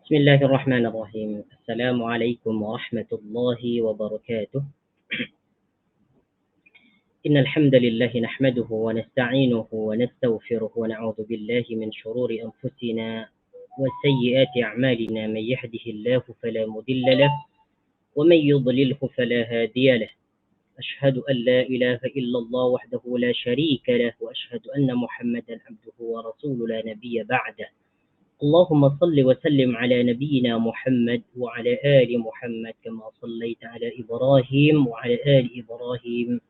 بسم الله الرحمن الرحيم. السلام عليكم ورحمة الله وبركاته. إن الحمد لله نحمده ونستعينه ونستغفره ونعوذ بالله من شرور أنفسنا وسيئات أعمالنا. من يهده الله فلا مضل له ومن يضلله فلا هادي له. أشهد أن لا إله إلا الله وحده لا شريك له، وأشهد أن محمدا عبده ورسوله لا نبي بعده. اللهم صل وسلم على نبينا محمد وعلى آل محمد كما صليت على إبراهيم وعلى آل إبراهيم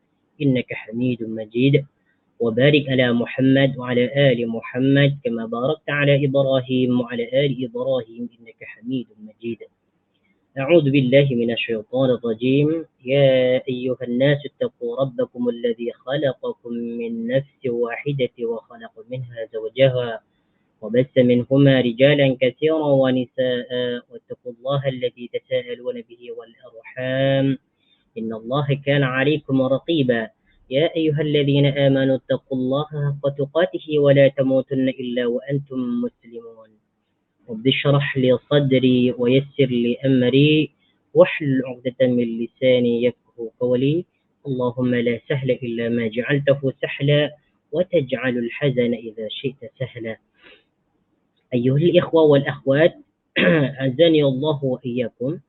إنك حميد مجيد، وبارك على محمد وعلى آل محمد كما باركت على إبراهيم وعلى آل إبراهيم إنك حميد مجيد. أعوذ بالله من الشيطان الرجيم. يا أيها الناس اتقوا ربكم الذي خلقكم من نفس واحدة وخلق منها زوجها وبث منهما رجالا كثيرا ونساء، واتقوا الله الذي تساءلون به والأرحام إن الله كان عليكم رقيبا. يا أيها الذين آمنوا اتقوا الله حق تقاته ولا تموتن إلا وأنتم مسلمون. رب اشرح لي صدري ويسر لي أمري واحلل عقدة من لساني يفقهوا قولي. اللهم لا سهل إلا ما جعلته سهلا وتجعل الحزن إذا شئت سهلا. أيها الإخوة والأخوات azani Allah wa iyyakum.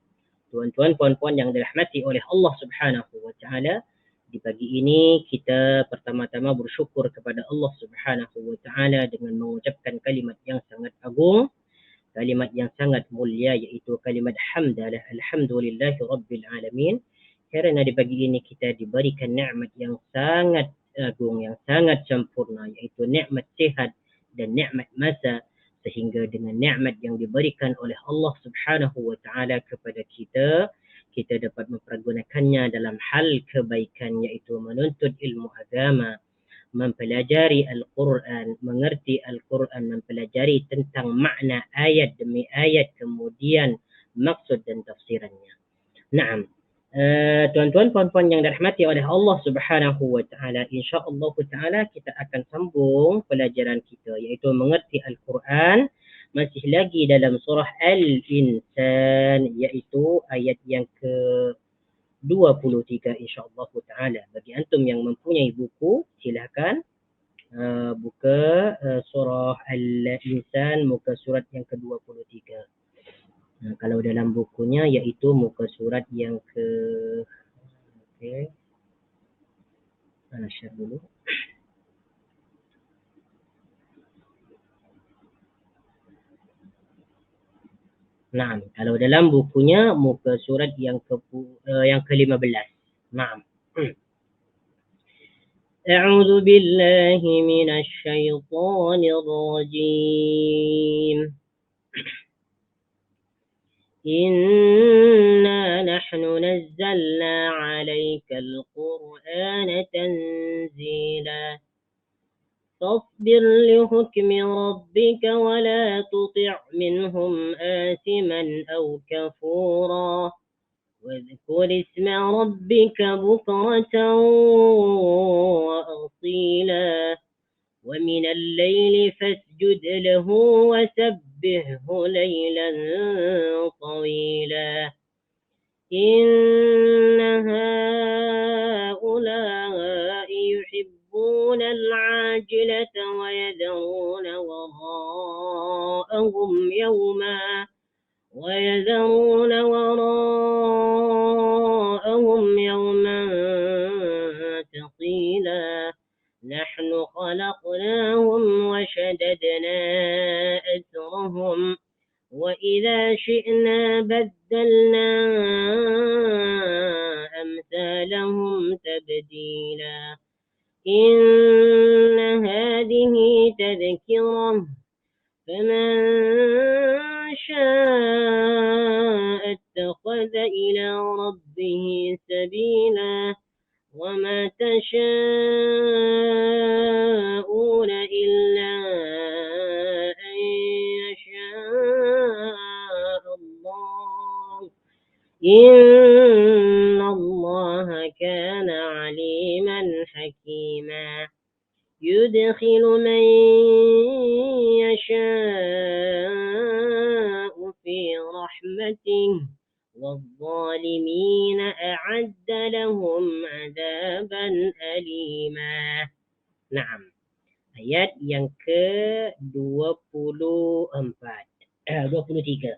Tuan-tuan, puan-puan yang dirahmati oleh Allah Subhanahu wa taala, di pagi ini kita pertama-tama bersyukur kepada Allah Subhanahu wa taala dengan mengucapkan kalimat yang sangat agung, kalimat yang sangat mulia, yaitu kalimat hamdalah, alhamdulillahi rabbil alamin. Karena di pagi ini kita diberikan nikmat yang sangat agung, yang sangat sempurna, yaitu nikmat sehat dan nikmat masa. Sehingga dengan nikmat yang diberikan oleh Allah Subhanahu wa taala kepada kita, kita dapat mempergunakannya dalam hal kebaikan, yaitu menuntut ilmu agama, mempelajari Al-Quran, mengerti Al-Quran, mempelajari tentang makna ayat demi ayat, kemudian maksud dan tafsirannya. Naam. Tuan-tuan, puan-puan yang dirahmati oleh Allah Subhanahu wa taala, insya-Allah taala kita akan sambung pelajaran kita, iaitu mengerti Al-Quran, masih lagi dalam surah Al-Insan, iaitu ayat yang ke-23 insya-Allah taala. Bagi antum yang mempunyai buku, silakan buka surah Al-Insan, muka surat yang ke-23. Kalau dalam bukunya iaitu muka surat yang share dulu. Nah, kalau dalam bukunya muka surat yang ke-15. Naam. A'udzu billahi minasy syaithanir rajim. إنا نحن نزلنا عليك القرآن تنزيلا فاصبر لحكم ربك ولا تطع منهم آثما أو كفورا واذكر اسم ربك بكرة وأصيلا ومن الليل فاسجد له وسبحه ليلا طويلا إن هؤلاء يحبون العاجلة ويذرون وراءهم يوما ثقيلا نحن خلقناهم وشددنا أسرهم وإذا شئنا بدلنا أمثالهم تبديلا إن هذه تذكرة فمن شاء اتخذ إلى ربه سبيلا وما تشاءون إلا أن يشاء الله إن الله كان عليما حكيما يدخل من يشاء في رحمته والظالمين أعد لهم عذابا أليما. Naam. Ayat yang ke-24. 23.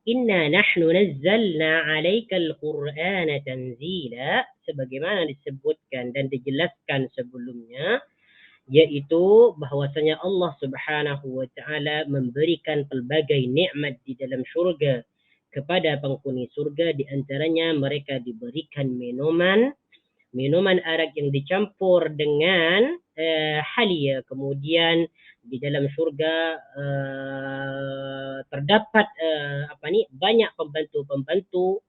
Inna nahnu nazzalna 'alaikal Qur'ana tanzila, sebagaimana disebutkan dan dijelaskan sebelumnya, yaitu bahwasanya Allah Subhanahu wa taala memberikan pelbagai nikmat di dalam syurga kepada penghuni surga, di antaranya mereka diberikan minuman arak yang dicampur dengan halia. Kemudian di dalam surga terdapat banyak pembantu-pembantu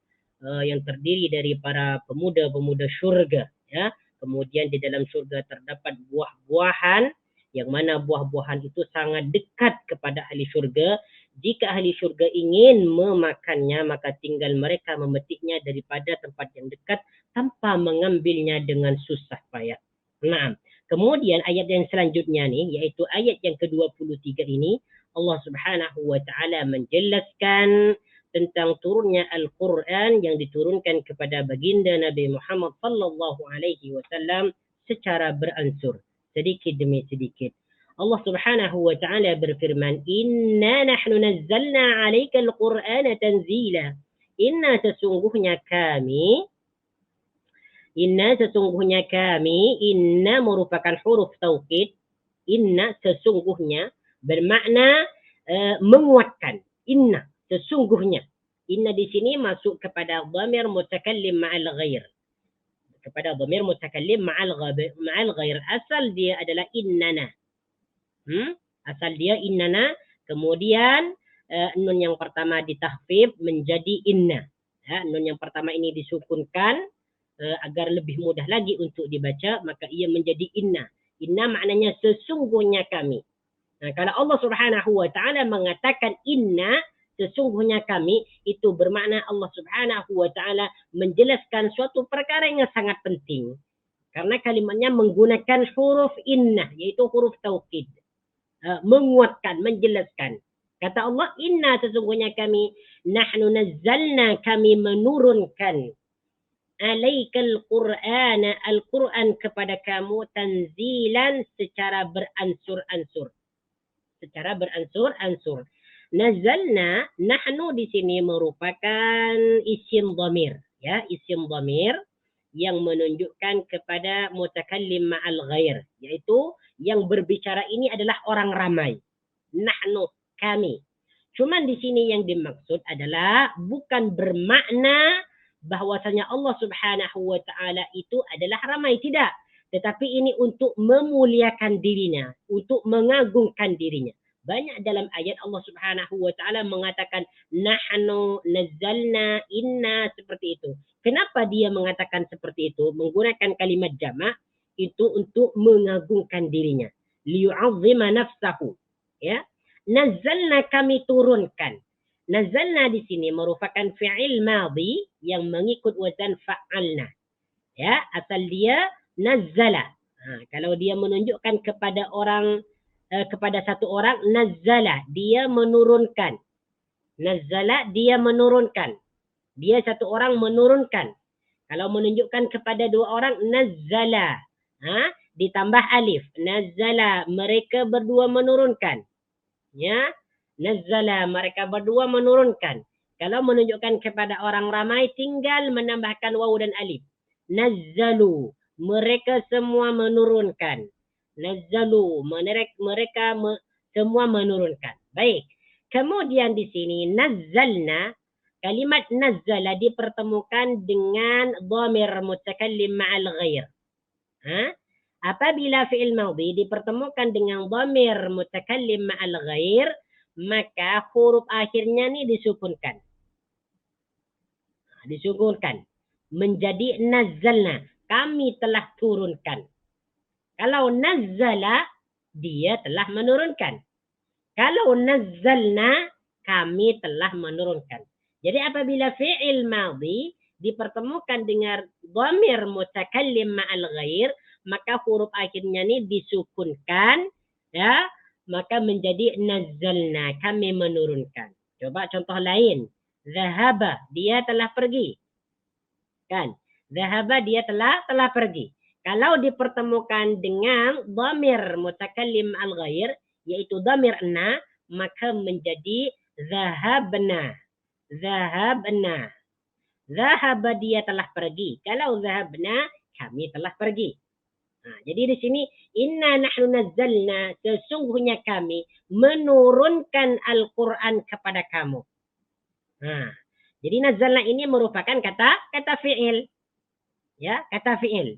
yang terdiri dari para pemuda-pemuda surga, ya. Kemudian di dalam surga terdapat buah-buahan yang mana buah-buahan itu sangat dekat kepada ahli surga. Jika ahli surga ingin memakannya, maka tinggal mereka memetiknya daripada tempat yang dekat tanpa mengambilnya dengan susah payah. Nah, kemudian ayat yang selanjutnya nih, yaitu ayat yang ke-23 ini, Allah Subhanahu wa taala menjelaskan tentang turunnya Al-Quran yang diturunkan kepada baginda Nabi Muhammad sallallahu alaihi wasallam secara beransur, sedikit demi sedikit. Allah Subhanahu wa taala berfirman, "Inna nahnu nazzalna 'alaikal Qur'ana tanzila." Inna sesungguhnya kami, inna merupakan huruf taukid. Inna sesungguhnya bermakna menguatkan. Inna sesungguhnya. Inna di sini masuk kepada dhamir mutakallim ma'al ghair. Kepada dhamir mutakallim ma'al ghair. Asal dia adalah innana. Asal dia innana. Kemudian nun yang pertama ditahfif menjadi inna. Nun yang pertama ini disukunkan agar lebih mudah lagi untuk dibaca, maka ia menjadi inna. Inna maknanya sesungguhnya kami. Nah, kalau Allah Subhanahu wa taala mengatakan inna, sesungguhnya kami, itu bermakna Allah Subhanahu wa taala menjelaskan suatu perkara yang sangat penting. Karena kalimatnya menggunakan huruf inna, yaitu huruf taukid. Menguatkan, menjelaskan. Kata Allah, inna sesungguhnya kami, nahnu nazzalna, kami menurunkan, alaikal Qur'ana, Al-Quran kepada kamu, tanzilan secara beransur-ansur. Secara beransur-ansur. Nazalna, nahnu di sini merupakan isim dhamir, ya, isim dhamir yang menunjukkan kepada mutakallim ma'al ghair, yaitu yang berbicara ini adalah orang ramai. Nahnu, kami. Cuman di sini yang dimaksud adalah bukan bermakna bahwasanya Allah Subhanahu wa taala itu adalah ramai, tidak. Tetapi ini untuk memuliakan dirinya, untuk mengagungkan dirinya. Banyak dalam ayat Allah Subhanahu wa taala mengatakan nahnu nazzalna, inna, seperti itu. Kenapa dia mengatakan seperti itu? Menggunakan kalimat jamak itu untuk mengagungkan dirinya. Liyu'azzima nafsahu. Ya. Nazzalna, kami turunkan. Nazzalna di sini merupakan fi'il madhi yang mengikut wazan fa'alna. Ya, asal dia nazzala. Kalau dia menunjukkan kepada orang, kepada satu orang, nazzala, dia menurunkan. Nazzala, dia menurunkan. Dia satu orang menurunkan. Kalau menunjukkan kepada dua orang, nazzala. Ditambah alif. Nazzala, mereka berdua menurunkan. Ya, nazzala, mereka berdua menurunkan. Kalau menunjukkan kepada orang ramai, tinggal menambahkan waw dan alif. Nazzalu, mereka semua menurunkan. Nazzalu, mereka semua menurunkan. Baik. Kemudian di sini nazzalna, kalimat nazzala dipertemukan dengan dhamir mutakallim ma'al ghair. Apabila fi'il madhi dipertemukan dengan dhamir mutakallim ma'al ghair, maka huruf akhirnya ni disukunkan. Disukunkan. Menjadi nazzalna. Kami telah turunkan. Kalau nazzala, dia telah menurunkan. Kalau nazzalna, kami telah menurunkan. Jadi apabila fi'il madhi dipertemukan dengan dhamir mutakallim ma'al ghair, maka huruf akhirnya ini disukunkan, ya, maka menjadi nazzalna, kami menurunkan. Coba contoh lain. Zahaba, dia telah pergi. Kan? Zahaba, dia telah pergi. Kalau dipertemukan dengan dhamir mutakallim al-ghair, yaitu dhamir na, maka menjadi zahabna. Zahabna. Zahaba, dia telah pergi. Kalau zahabna, kami telah pergi. Jadi di sini inna nahnu nazzalna, sesungguhnya kami menurunkan Al-Quran kepada kamu. Jadi nazzalna ini merupakan kata fi'il. Ya, kata fi'il.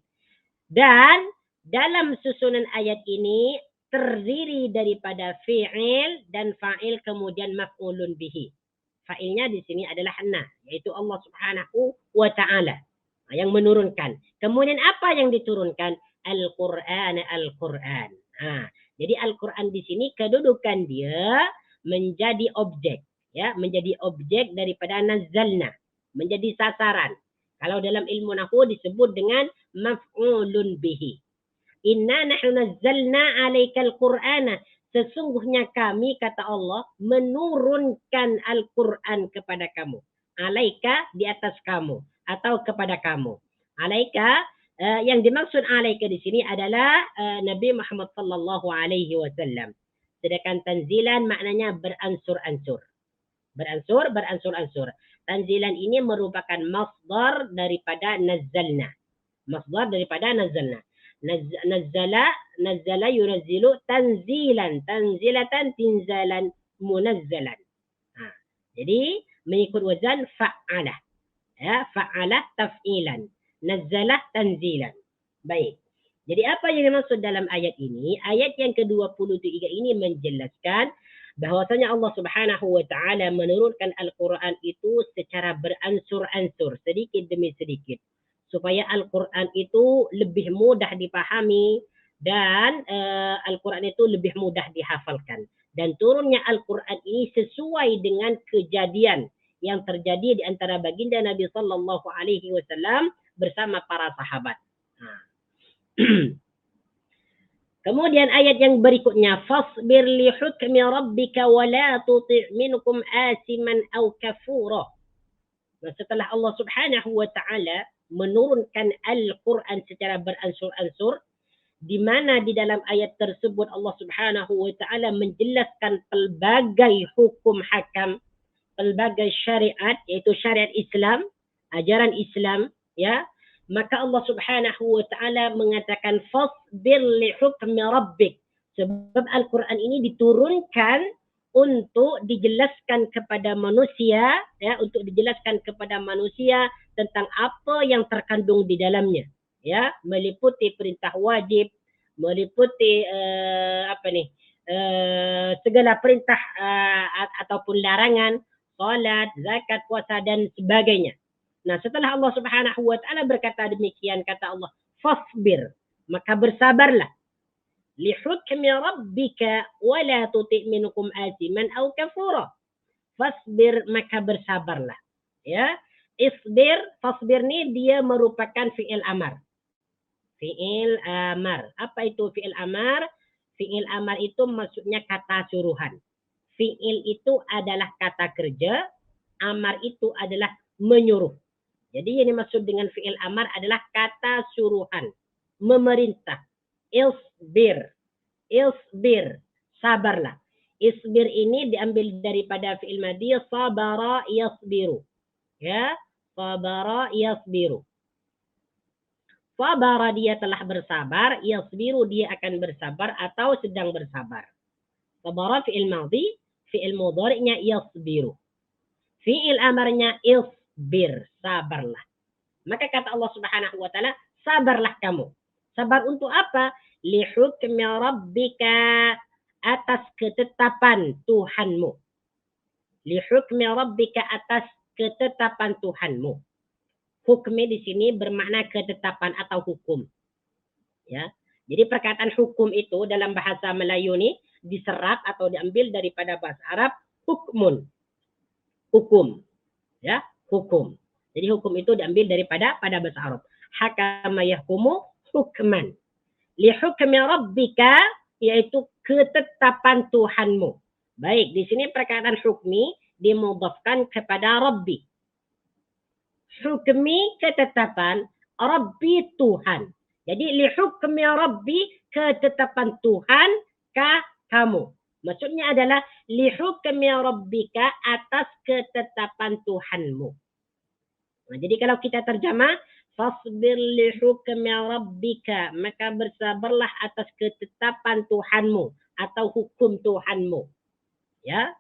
Dan dalam susunan ayat ini terdiri daripada fi'il dan fa'il kemudian maf'ulun bihi. Fa'ilnya di sini adalah na, yaitu Allah Subhanahu wa ta'ala yang menurunkan. Kemudian apa yang diturunkan? Al-Qur'an, Al-Qur'an. Jadi Al-Quran di sini kedudukan dia menjadi objek, ya, menjadi objek daripada nazzalna, menjadi sasaran. Kalau dalam ilmu nahwu disebut dengan maf'ulun bihi. Inna nahnu nazzalna 'alaikal Qur'ana, sesungguhnya kami, kata Allah, menurunkan Al-Quran kepada kamu. Alaika, di atas kamu atau kepada kamu. Alaika, yang dimaksud alaika di sini adalah Nabi Muhammad sallallahu alaihi wasallam. Sedangkan tanzilan maknanya beransur-ansur. Beransur-ansur. Tanzilan ini merupakan masdar daripada nazzalna. Masdar daripada nazzalna. Nazzala yunazzilu tanzilan, tanzilatan, tinzalan, munazzalan. Jadi mengikut wazan fa'ala. Ya, fa'ala taf'ilan. Nazzalah tanzilan. Baik. Jadi apa yang dimaksud dalam ayat ini? Ayat yang ke-23 ini menjelaskan bahwasanya Allah Subhanahu wa ta'ala menurunkan Al-Quran itu secara beransur-ansur, sedikit demi sedikit, supaya Al-Quran itu lebih mudah dipahami dan Al-Quran itu lebih mudah dihafalkan. Dan turunnya Al-Quran ini sesuai dengan kejadian yang terjadi di antara baginda Nabi sallallahu alaihi wasallam bersama para sahabat. Kemudian ayat yang berikutnya, fasbir li hukmi rabbika wa la tuti' minkum asiman aw kafura. Nah, setelah Allah Subhanahu wa ta'ala menurunkan Al-Quran secara beransur-ansur, di mana di dalam ayat tersebut Allah Subhanahu wa ta'ala menjelaskan pelbagai hukum hakam, pelbagai syariat, yaitu syariat Islam, ajaran Islam, ya, maka Allah Subhanahu wa ta'ala mengatakan fasbir li hukmi rabbik, sebab Al-Quran ini diturunkan untuk dijelaskan kepada manusia, ya, untuk dijelaskan kepada manusia tentang apa yang terkandung di dalamnya, ya, meliputi perintah wajib, meliputi segala perintah ataupun larangan, salat, zakat, puasa dan sebagainya. Nah, setelah Allah Subhanahu wa ta'ala berkata demikian, kata Allah, fasbir, maka bersabarlah, li hukmi rabbika wa la tuti' minkum asiman aw kafura. Fasbir, maka bersabarlah. Ya, isbir, fasbir ni dia merupakan fi'il amar. Fi'il amar. Apa itu fi'il amar? Fi'il amar itu maksudnya kata suruhan. Fi'il itu adalah kata kerja, amar itu adalah menyuruh. Jadi yang dimaksud dengan fi'il amar adalah kata suruhan, memerintah. Isbir, isbir, sabarlah. Isbir ini diambil daripada fi'il madhi, sabara yasbiru. Ya, sabara yasbiru. Sabara, dia telah bersabar, yasbiru, dia akan bersabar atau sedang bersabar. Sabara fi'il madhi, fi'il mudhari'nya yasbiru. Fi'il amarnya isbir, sabarlah. Maka kata Allah Subhanahu wa ta'ala, sabarlah kamu. Sabar untuk apa? Li hukmi rabbika, atas ketetapan Tuhanmu. Li hukmi rabbika, atas ketetapan Tuhanmu. Hukmi di sini bermakna ketetapan atau hukum. Ya. Jadi perkataan hukum itu dalam bahasa Melayu ini diserap atau diambil daripada bahasa Arab hukmun. Hukum. Ya, hukum. Jadi hukum itu diambil daripada bahasa Arab. Hakama yahkumu hukman. Li hukmi rabbika, yaitu ketetapan Tuhanmu. Baik, di sini perkataan hukmi dimudhafkan kepada Rabbi. Hukmi ketetapan, Rabbi Tuhan. Jadi li hukmi Rabbi ketetapan Tuhan ka kamu. Maksudnya adalah li hukmi Rabbika atas ketetapan Tuhanmu. Nah, jadi kalau kita terjemah fasbir li hukmi Rabbika, maka bersabarlah atas ketetapan Tuhanmu atau hukum Tuhanmu. Ya.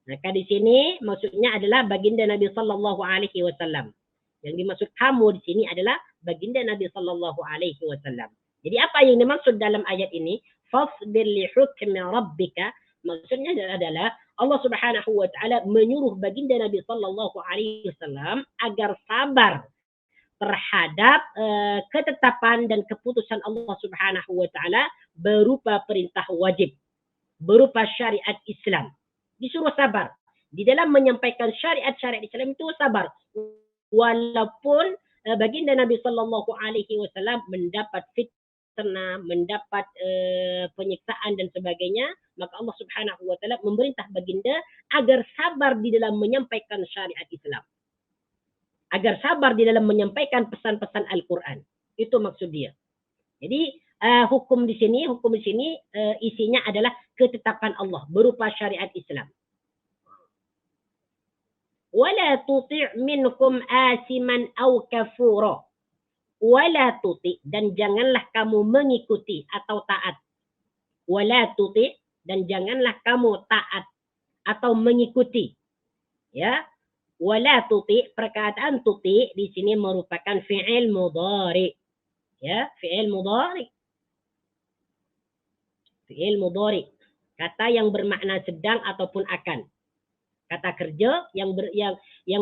Maka di sini maksudnya adalah baginda Nabi sallallahu alaihi wasallam. Yang dimaksud kamu di sini adalah baginda Nabi sallallahu alaihi wasallam. Jadi apa yang dimaksud dalam ayat ini? Fasbir li hukmi rabbika, maksudnya adalah Allah Subhanahu wa taala menyuruh baginda Nabi sallallahu alaihi wasallam agar sabar terhadap ketetapan dan keputusan Allah Subhanahu wa taala berupa perintah wajib, berupa syariat Islam. Disuruh sabar. Di dalam menyampaikan syariat-syariat Islam itu sabar. Walaupun baginda Nabi sallallahu alaihi wasallam mendapat fitnah, mendapat penyiksaan dan sebagainya, maka Allah Subhanahu wa taala memerintah baginda agar sabar di dalam menyampaikan syariat Islam. Agar sabar di dalam menyampaikan pesan-pesan Al-Qur'an. Itu maksud dia. Jadi hukum di sini isinya adalah ketetapan Allah berupa syariat Islam. Wala tuti' minkum asiman aw kafura. Wala tuti', dan janganlah kamu mengikuti atau taat. Wala tuti', dan janganlah kamu taat atau mengikuti. Ya. Wala tuti', perkataan tuti' di sini merupakan fi'il mudhari. Ya, fi'il mudhari. Fi'il mudhari. Kata yang bermakna sedang ataupun akan. Kata kerja yang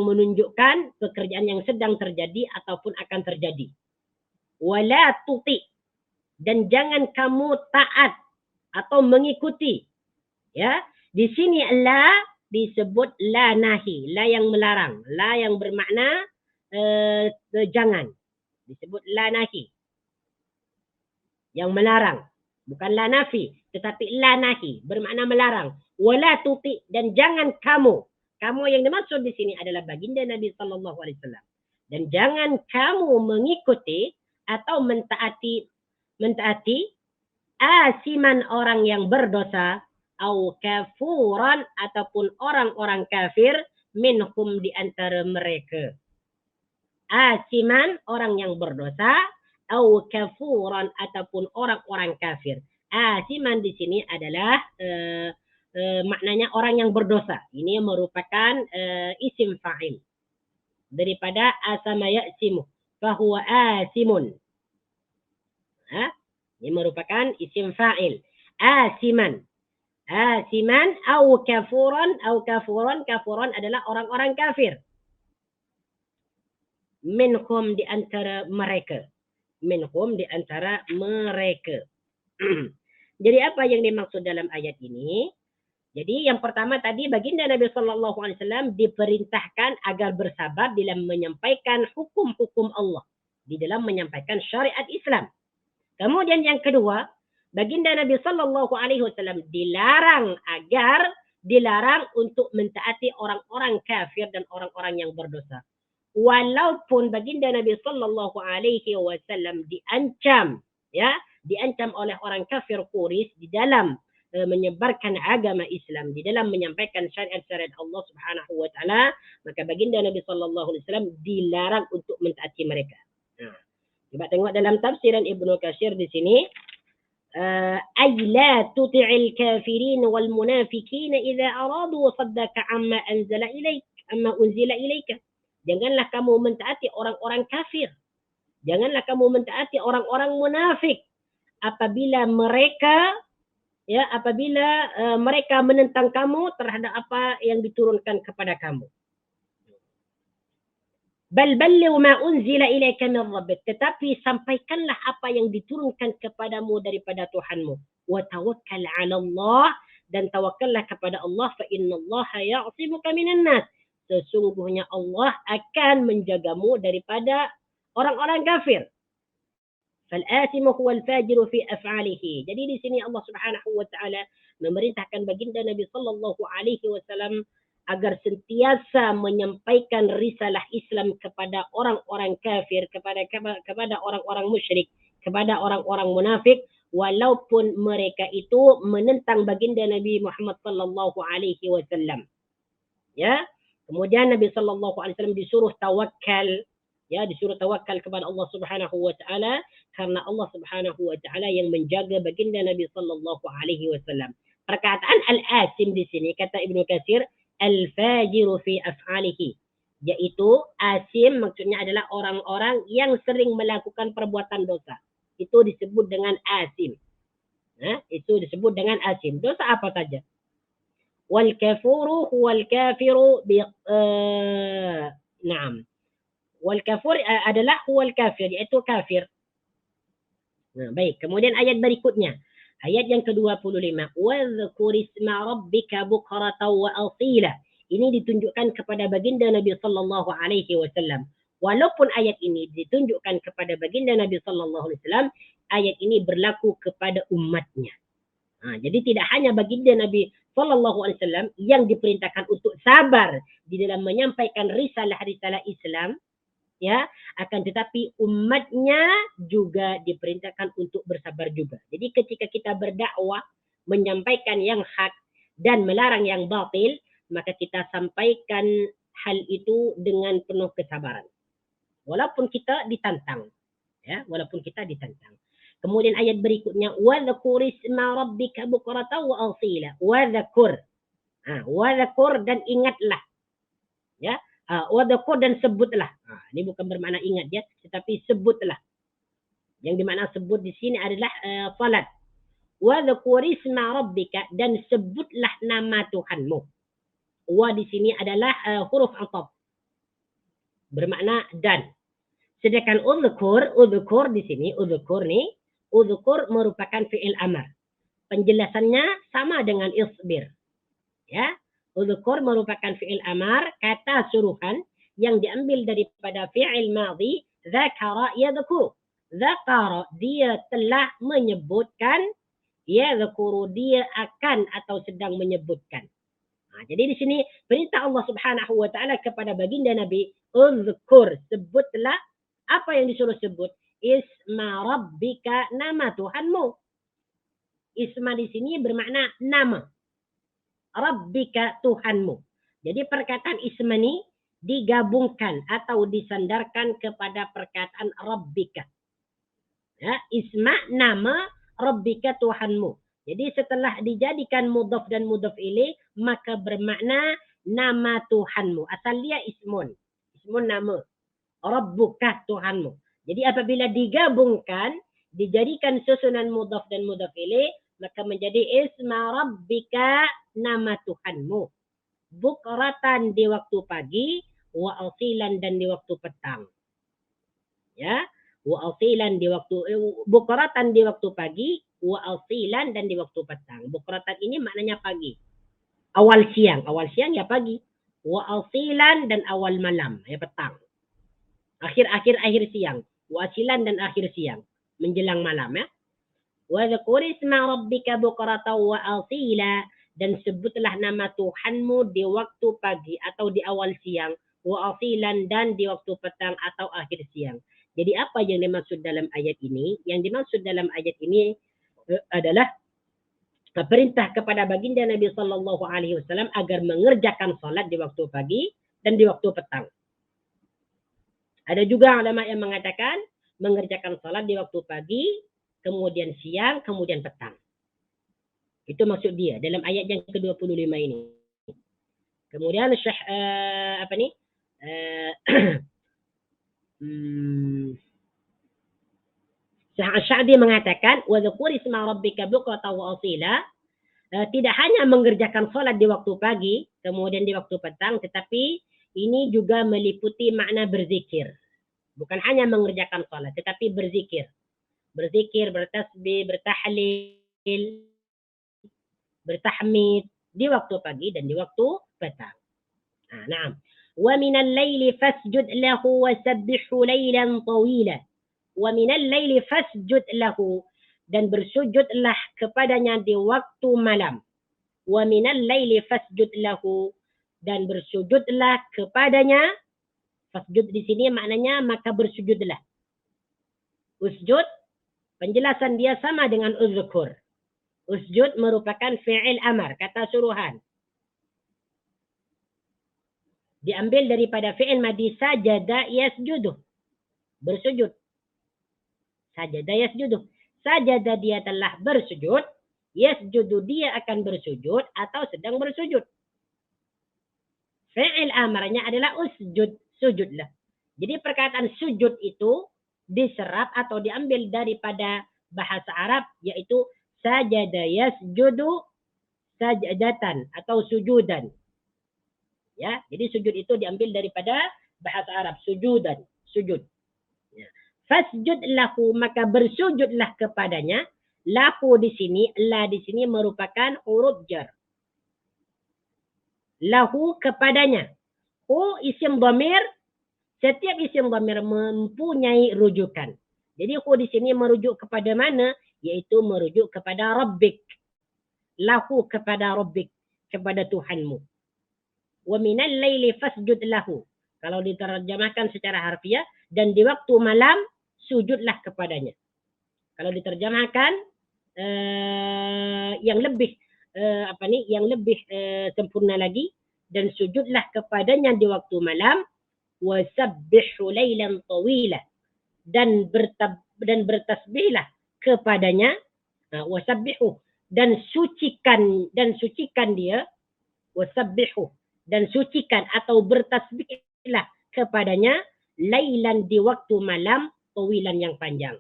menunjukkan pekerjaan yang sedang terjadi ataupun akan terjadi. Wala tuti, dan jangan kamu taat atau mengikuti. Ya, di sini la disebut la nahi, la yang melarang, la yang bermakna jangan. Disebut la nahi. Yang melarang. Bukan la nafi, tetapi la nahi, bermakna melarang. Wala tuti, dan jangan kamu. Kamu yang dimaksud di sini adalah baginda Nabi sallallahu alaihi wasallam. Dan jangan kamu mengikuti atau mentaati asiman orang yang berdosa, au kafuran, ataupun orang-orang kafir, minhum di antara mereka. Asiman, orang yang berdosa, au kafuran, ataupun orang-orang kafir. Asiman di sini adalah maknanya orang yang berdosa. Ini merupakan isim fa'il daripada asama ya'simu, fahuwa asimun. Ini merupakan isim fa'il. Asiman. Asiman au kafuran, kafuran adalah orang-orang kafir. Minhum, di antara mereka. Minhum, di antara mereka. Jadi apa yang dimaksud dalam ayat ini? Jadi yang pertama tadi baginda Nabi sallallahu alaihi wasallam diperintahkan agar bersabar dalam menyampaikan hukum-hukum Allah, di dalam menyampaikan syariat Islam. Kemudian yang kedua, baginda Nabi sallallahu alaihi wasallam dilarang untuk mentaati orang-orang kafir dan orang-orang yang berdosa. Walaupun baginda Nabi sallallahu alaihi wasallam diancam oleh orang kafir Quraisy di dalam menyebarkan agama Islam, di dalam menyampaikan syariat-syariat Allah Subhanahu wa taala, maka baginda Nabi sallallahu alaihi wasallam dilarang untuk mentaati mereka. Coba tengok dalam tafsiran Ibnu Katsir di sini, ay la tuti'il kafirin wal munafiqin idza aradu saddaka amma unzila ilaika. Janganlah kamu mentaati orang-orang kafir. Janganlah kamu mentaati orang-orang munafik apabila mereka mereka menentang kamu terhadap apa yang diturunkan kepada kamu. Bal balligh ma unzila ilaika min rabbik, tetapi sampaikanlah apa yang diturunkan kepadamu daripada Tuhanmu. Wa tawakkal 'ala Allah, dan tawakkallah kepada Allah, fa innallaha ya'simuka minan nas. Sesungguhnya Allah akan menjagamu daripada orang-orang kafir. فالآثم هو الفاجر في أفعاله. Jadi di sini Allah Subhanahu wa taala memerintahkan baginda Nabi sallallahu alaihi wasallam agar sentiasa menyampaikan risalah Islam kepada orang-orang kafir, kepada orang-orang musyrik, kepada orang-orang munafik, walaupun mereka itu menentang baginda Nabi Muhammad sallallahu alaihi wasallam. Ya. Kemudian Nabi sallallahu alaihi wasallam disuruh tawakal, ya, disuruh tawakal kepada Allah Subhanahu wa taala karena Allah Subhanahu wa taala yang menjaga baginda Nabi sallallahu alaihi wasallam. Perkataan al-asim di sini kata Ibnu Katsir al-fajiru fi af'alihi, yaitu asim maksudnya adalah orang-orang yang sering melakukan perbuatan dosa. Itu disebut dengan asim. Itu disebut dengan asim. Dosa apa saja? Wal kafuru huwal kafiru na'am. Wal kafur adalah huwal kafir, yaitu kafir. Nah, baik. Kemudian ayat berikutnya. Ayat yang ke-25. وَذْكُرِ اسْمَ رَبِّكَ بُكْرَةً وَأَصِيلًا. Ini ditunjukkan kepada baginda Nabi sallallahu alaihi wasallam. Walaupun ayat ini ditunjukkan kepada baginda Nabi sallallahu alaihi wasallam, ayat ini berlaku kepada umatnya. Jadi tidak hanya baginda Nabi sallallahu alaihi wasallam yang diperintahkan untuk sabar di dalam menyampaikan risalah-risalah Islam, ya, akan tetapi umatnya juga diperintahkan untuk bersabar juga. Jadi ketika kita berdakwah, menyampaikan yang hak dan melarang yang batil, maka kita sampaikan hal itu dengan penuh kesabaran. Walaupun kita ditantang, ya, walaupun kita ditantang. Kemudian ayat berikutnya, وَذْكُرِ اسْمَ رَبِّكَ بُكْرَةً وَأَصِيلًا. وَذْكُرْ. وَذْكُرْ dan ingatlah. Ya. Wadhkur dan sebutlah. Ini bukan bermakna ingat ya, tetapi sebutlah. Yang dimakna sebut di sini adalah salat. Wadhkur isma rabbika, dan sebutlah nama Tuhanmu. Wa di sini adalah huruf ataf. Bermakna dan. Sedangkan udhkur di sini, udhkur merupakan fi'il amar. Penjelasannya sama dengan isbir. Ya. Udhkur merupakan fi'il amar, kata suruhan yang diambil daripada fi'il madhi, dzakara yadhkur. Dzakara, dia telah menyebutkan, yadhkuru, dia akan atau sedang menyebutkan. Jadi di sini perintah Allah Subhanahu wa taala kepada baginda Nabi, udhkur, sebutlah. Apa yang disuruh sebut? Isma rabbika, nama Tuhanmu. Isma di sini bermakna nama. Rabbika, Tuhanmu. Jadi perkataan ismani digabungkan atau disandarkan kepada perkataan Rabbika. Ya, isma, nama, Rabbika, Tuhanmu. Jadi setelah dijadikan mudhaf dan mudhaf ilaih, maka bermakna nama Tuhanmu. Asal dia ismun. Ismun nama. Rabbuka, Tuhanmu. Jadi apabila digabungkan, dijadikan susunan mudhaf dan mudhaf ilaih, maka menjadi isma rabbika, nama Tuhanmu. Bukratan di waktu pagi, wa asilan dan di waktu petang. Ya, wa asilan di waktu bukratan di waktu pagi, wa asilan dan di waktu petang. Bukratan ini maknanya pagi. Awal siang ya pagi. Wa asilan dan awal malam, ya petang. Akhir siang. Wa asilan dan akhir siang, menjelang malam ya. Wa dzkur isma rabbika bukratan wa asila, dan sebutlah nama Tuhanmu di waktu pagi atau di awal siang, wa asilan dan di waktu petang atau akhir siang. Jadi apa yang dimaksud dalam ayat ini? Yang dimaksud dalam ayat ini adalah perintah kepada baginda Nabi sallallahu alaihi wasallam agar mengerjakan salat di waktu pagi dan di waktu petang. Ada juga ulama yang mengatakan mengerjakan salat di waktu pagi, kemudian siang, kemudian petang. Itu maksud dia dalam ayat yang ke-25 ini. Kemudian Syekh Syekh Asy-Sya'bi mengatakan wa dzkur isma rabbika bukratan wa asila, tidak hanya mengerjakan salat di waktu pagi, kemudian di waktu petang, tetapi ini juga meliputi makna berzikir. Bukan hanya mengerjakan salat, tetapi berzikir. Berzikir, bertasbih, bertahlil, bertahmid di waktu pagi dan di waktu petang. Naam. Wa minal laili fasjud lahu wa sabbihu lailan tawila. Wa minal laili fasjud lahu, dan bersujudlah kepadanya di waktu malam. Wa minal laili fasjud lahu, dan bersujudlah kepadanya. Fasjud di sini maknanya maka bersujudlah. Usjud, penjelasan dia sama dengan uzkur. Usjud merupakan fi'il amar, kata suruhan. Diambil daripada fi'il madhi sajada yasjudu. Bersujud. Sajada yasjudu. Sajada dia telah bersujud. Yasjudu dia akan bersujud atau sedang bersujud. Fi'il amarnya adalah usjud. Sujudlah. Jadi perkataan sujud itu diserap atau diambil daripada bahasa Arab, yaitu sajada yasjudu sajadatan atau sujudan. Ya, jadi sujud itu diambil daripada bahasa Arab, sujudan, sujud. Ya. Fasjud lahu, maka bersujudlah kepadanya. Lahu di sini, la di sini merupakan huruf jar. Lahu kepadanya. Hu isim dhamir. Setiap isim dhamir mempunyai rujukan. Jadi hu di sini merujuk kepada mana? Yaitu merujuk kepada Rabbik. Lahu kepada Rabbik, kepada Tuhanmu. Wa minal laili fasjud lahu. Kalau diterjemahkan secara harfiah, dan di waktu malam sujudlah kepadanya. Kalau diterjemahkan yang lebih sempurna lagi, dan sujudlah kepadanya di waktu malam. Wasabbihu lailan tawila, dan bertasbihlah kepadanya. Wasabbihu, dan sucikan dia. Wasabbihu, dan sucikan atau bertasbihlah kepadanya. Lailan, di waktu malam, tawilan yang panjang.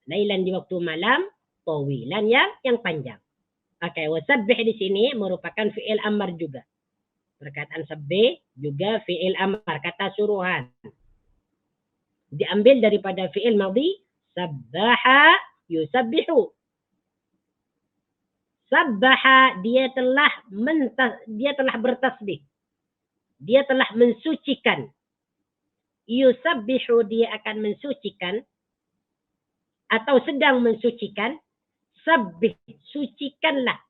Lailan, di waktu malam, tawilan yang panjang. Oke, wasabbih di sini merupakan fi'il amar juga. Perkataan sabbih juga fi'il amar, kata suruhan. Diambil daripada fi'il madhi sabbaha yusabbihu. Sabbaha, dia telah bertasbih. Dia telah mensucikan. Yusabbihu, dia akan mensucikan atau sedang mensucikan. Sabbih, sucikanlah.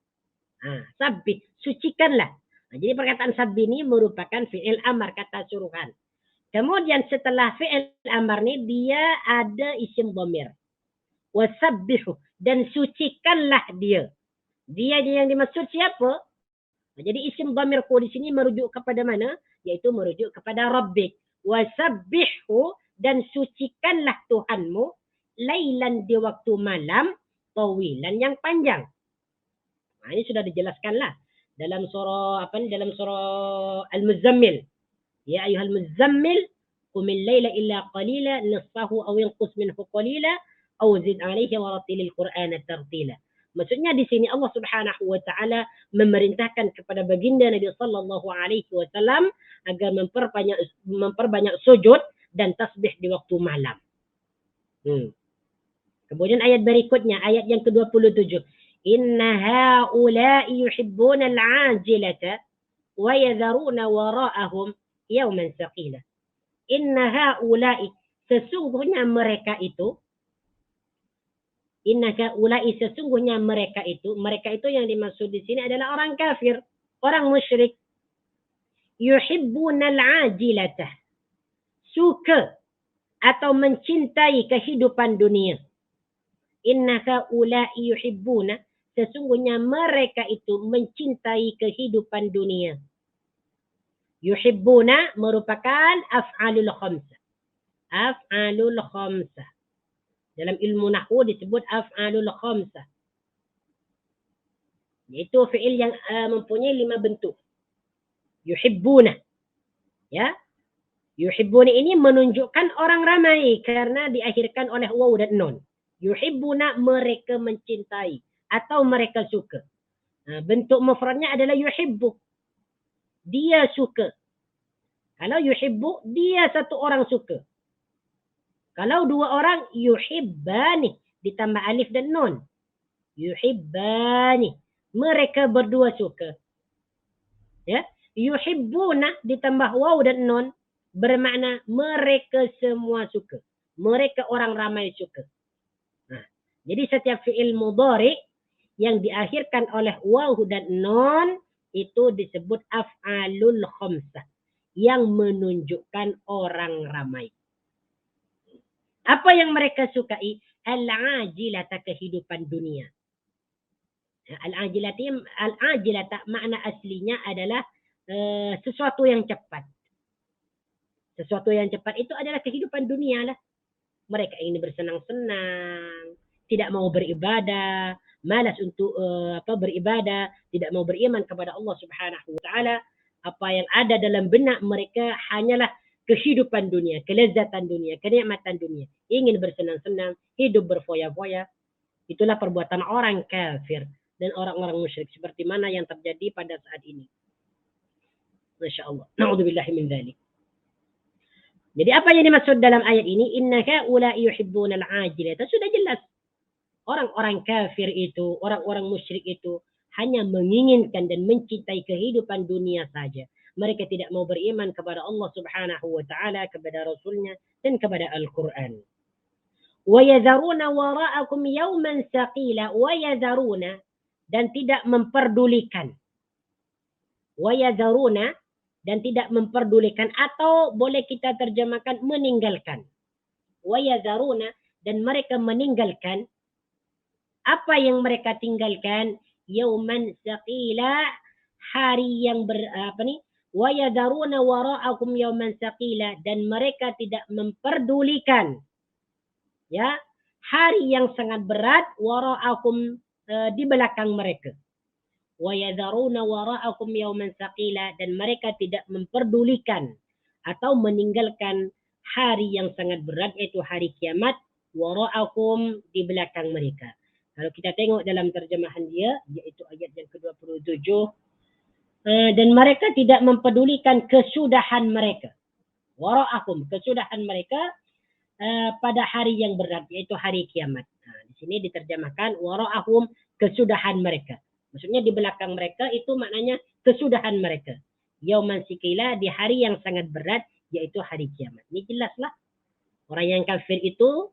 Sabbih, sucikanlah. Jadi perkataan sabbih ini merupakan fi'il amar, kata suruhan. Kemudian setelah fi'il amar ini dia ada isim dhamir. Wasabbihu, dan sucikanlah dia. Dia yang dimaksud siapa? Jadi isim dhamirku di sini merujuk kepada mana? Yaitu merujuk kepada Rabbik. Wasabbihu, dan sucikanlah Tuhanmu. Lailan, di waktu malam. Tawilan, yang panjang. Ini sudah dijelaskanlah dalam surah Al-Muzammil. Ya ayyuhal muzammil qumil laila illa qalila nisfahu aw inqus minhu qalila aw zid 'alaihi wa rattilil qur'ana tartila. Maksudnya di sini Allah Subhanahu wa taala memerintahkan kepada baginda Nabi sallallahu alaihi wasallam agar memperbanyak sujud dan tasbih di waktu malam. Kemudian ayat berikutnya, ayat yang ke-27. Inna haula'i yuhibbuna al-'ajilata wa yadharuna wara'ahum yawman thaqila. Inna haula'i, sesungguhnya mereka itu, mereka itu yang dimaksud di sini adalah orang kafir, orang musyrik. Yuhibbuna al-'ajilata, suka atau mencintai kehidupan dunia. Inna haula'i yuhibbuna, sesungguhnya mereka itu mencintai kehidupan dunia. Yuhibbuna merupakan af'alul khamsah. Af'alul khamsah. Dalam ilmu nahwu disebut af'alul khamsah. Yaitu fi'il yang mempunyai 5 bentuk. Yuhibbuna. Ya. Yuhibbuna ini menunjukkan orang ramai karena diakhirkan oleh waw dan nun. Yuhibbuna, mereka mencintai atau mereka suka. Bentuk mufradnya adalah yuhibbu. Dia suka. Kalau yuhibbu, dia satu orang suka. Kalau 2 orang, yuhibbani, ditambah alif dan nun. Yuhibbani, mereka berdua suka. Ya, yuhibbuna ditambah waw dan nun bermakna mereka semua suka. Mereka orang ramai suka. Jadi setiap fi'il mudhari yang diakhirkan oleh waw dan nun itu disebut af'alul khamsah yang menunjukkan orang ramai. Apa yang mereka sukai? Al-ajilata, kehidupan dunia. Al-ajilata makna aslinya adalah sesuatu yang cepat. Sesuatu yang cepat itu adalah kehidupan dunia lah. Mereka ingin bersenang-senang, tidak mau beribadah, malas untuk beribadah, tidak mau beriman kepada Allah Subhanahu wa taala. Apa yang ada dalam benak mereka hanyalah kehidupan dunia, kelezatan dunia, kenikmatan dunia. Ingin bersenang-senang, hidup berfoya-foya. Itulah perbuatan orang kafir dan orang-orang musyrik seperti mana yang terjadi pada saat ini. Masya Allah. Na'udzubillahi min dzalik. Jadi apa yang dimaksud dalam ayat ini? Innaka ulai yuhibbunal ajilata. Sudah jelas. Orang-orang kafir itu, orang-orang musyrik itu hanya menginginkan dan mencintai kehidupan dunia saja. Mereka tidak mau beriman kepada Allah Subhanahu wa taala, kepada Rasulnya dan kepada Al-Qur'an. Wa yadharuna wara'akum yawman saqila, wa yadharuna, dan tidak memperdulikan. Wa yadharuna, dan tidak memperdulikan, atau boleh kita terjemahkan meninggalkan. Wa yadharuna, dan mereka meninggalkan. Apa yang mereka tinggalkan? Yauman saqila, hari yang wa yadharuna wara'akum yauman saqila, dan mereka tidak memperdulikan ya hari yang sangat berat, wara'akum, di belakang mereka. Wa yadharuna wara'akum yauman saqila, dan mereka tidak memperdulikan atau meninggalkan hari yang sangat berat, yaitu hari kiamat, wara'akum, di belakang mereka. Kalau kita tengok dalam terjemahan dia, yaitu ayat yang ke-27, dan mereka tidak mempedulikan kesudahan mereka. Wara'akum, kesudahan mereka pada hari yang berat, yaitu hari kiamat. Di sini diterjemahkan wara'ahum, kesudahan mereka. Maksudnya di belakang mereka itu maknanya kesudahan mereka. Yauman sikila, di hari yang sangat berat, yaitu hari kiamat. Ini jelaslah. Orang yang kafir itu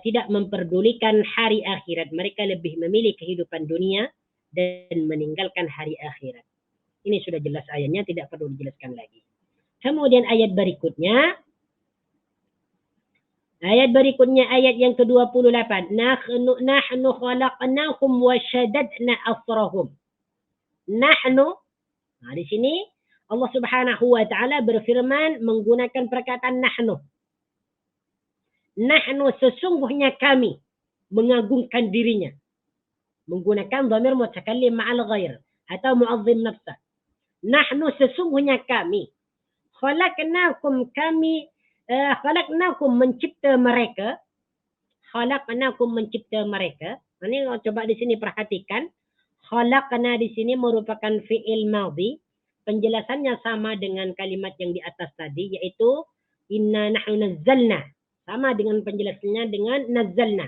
tidak memperdulikan hari akhirat. Mereka lebih memilih kehidupan dunia dan meninggalkan hari akhirat. Ini sudah jelas ayatnya, tidak perlu dijelaskan lagi. Kemudian ayat berikutnya. Ayat berikutnya, ayat yang ke-28. Nahnu khalaqnahum wa shaddadna asrahum. Nahnu. Nah, di sini Allah Subhanahu wa taala berfirman menggunakan perkataan nahnu. Nahnu, sesungguhnya kami, mengagungkan dirinya. Menggunakan dhamir mutakallim ma'al ghair atau mu'azzim nafsah. Nahnu, sesungguhnya kami. Khalaqnakum, kami khalaqnakum, mencipta mereka. Khalaqnakum, mencipta mereka. Ini coba di sini perhatikan. Khalaqna di sini merupakan fi'il madhi. Penjelasannya sama dengan kalimat yang di atas tadi, yaitu inna nahnu nazzalna. Sama dengan penjelasannya dengan nazzalna.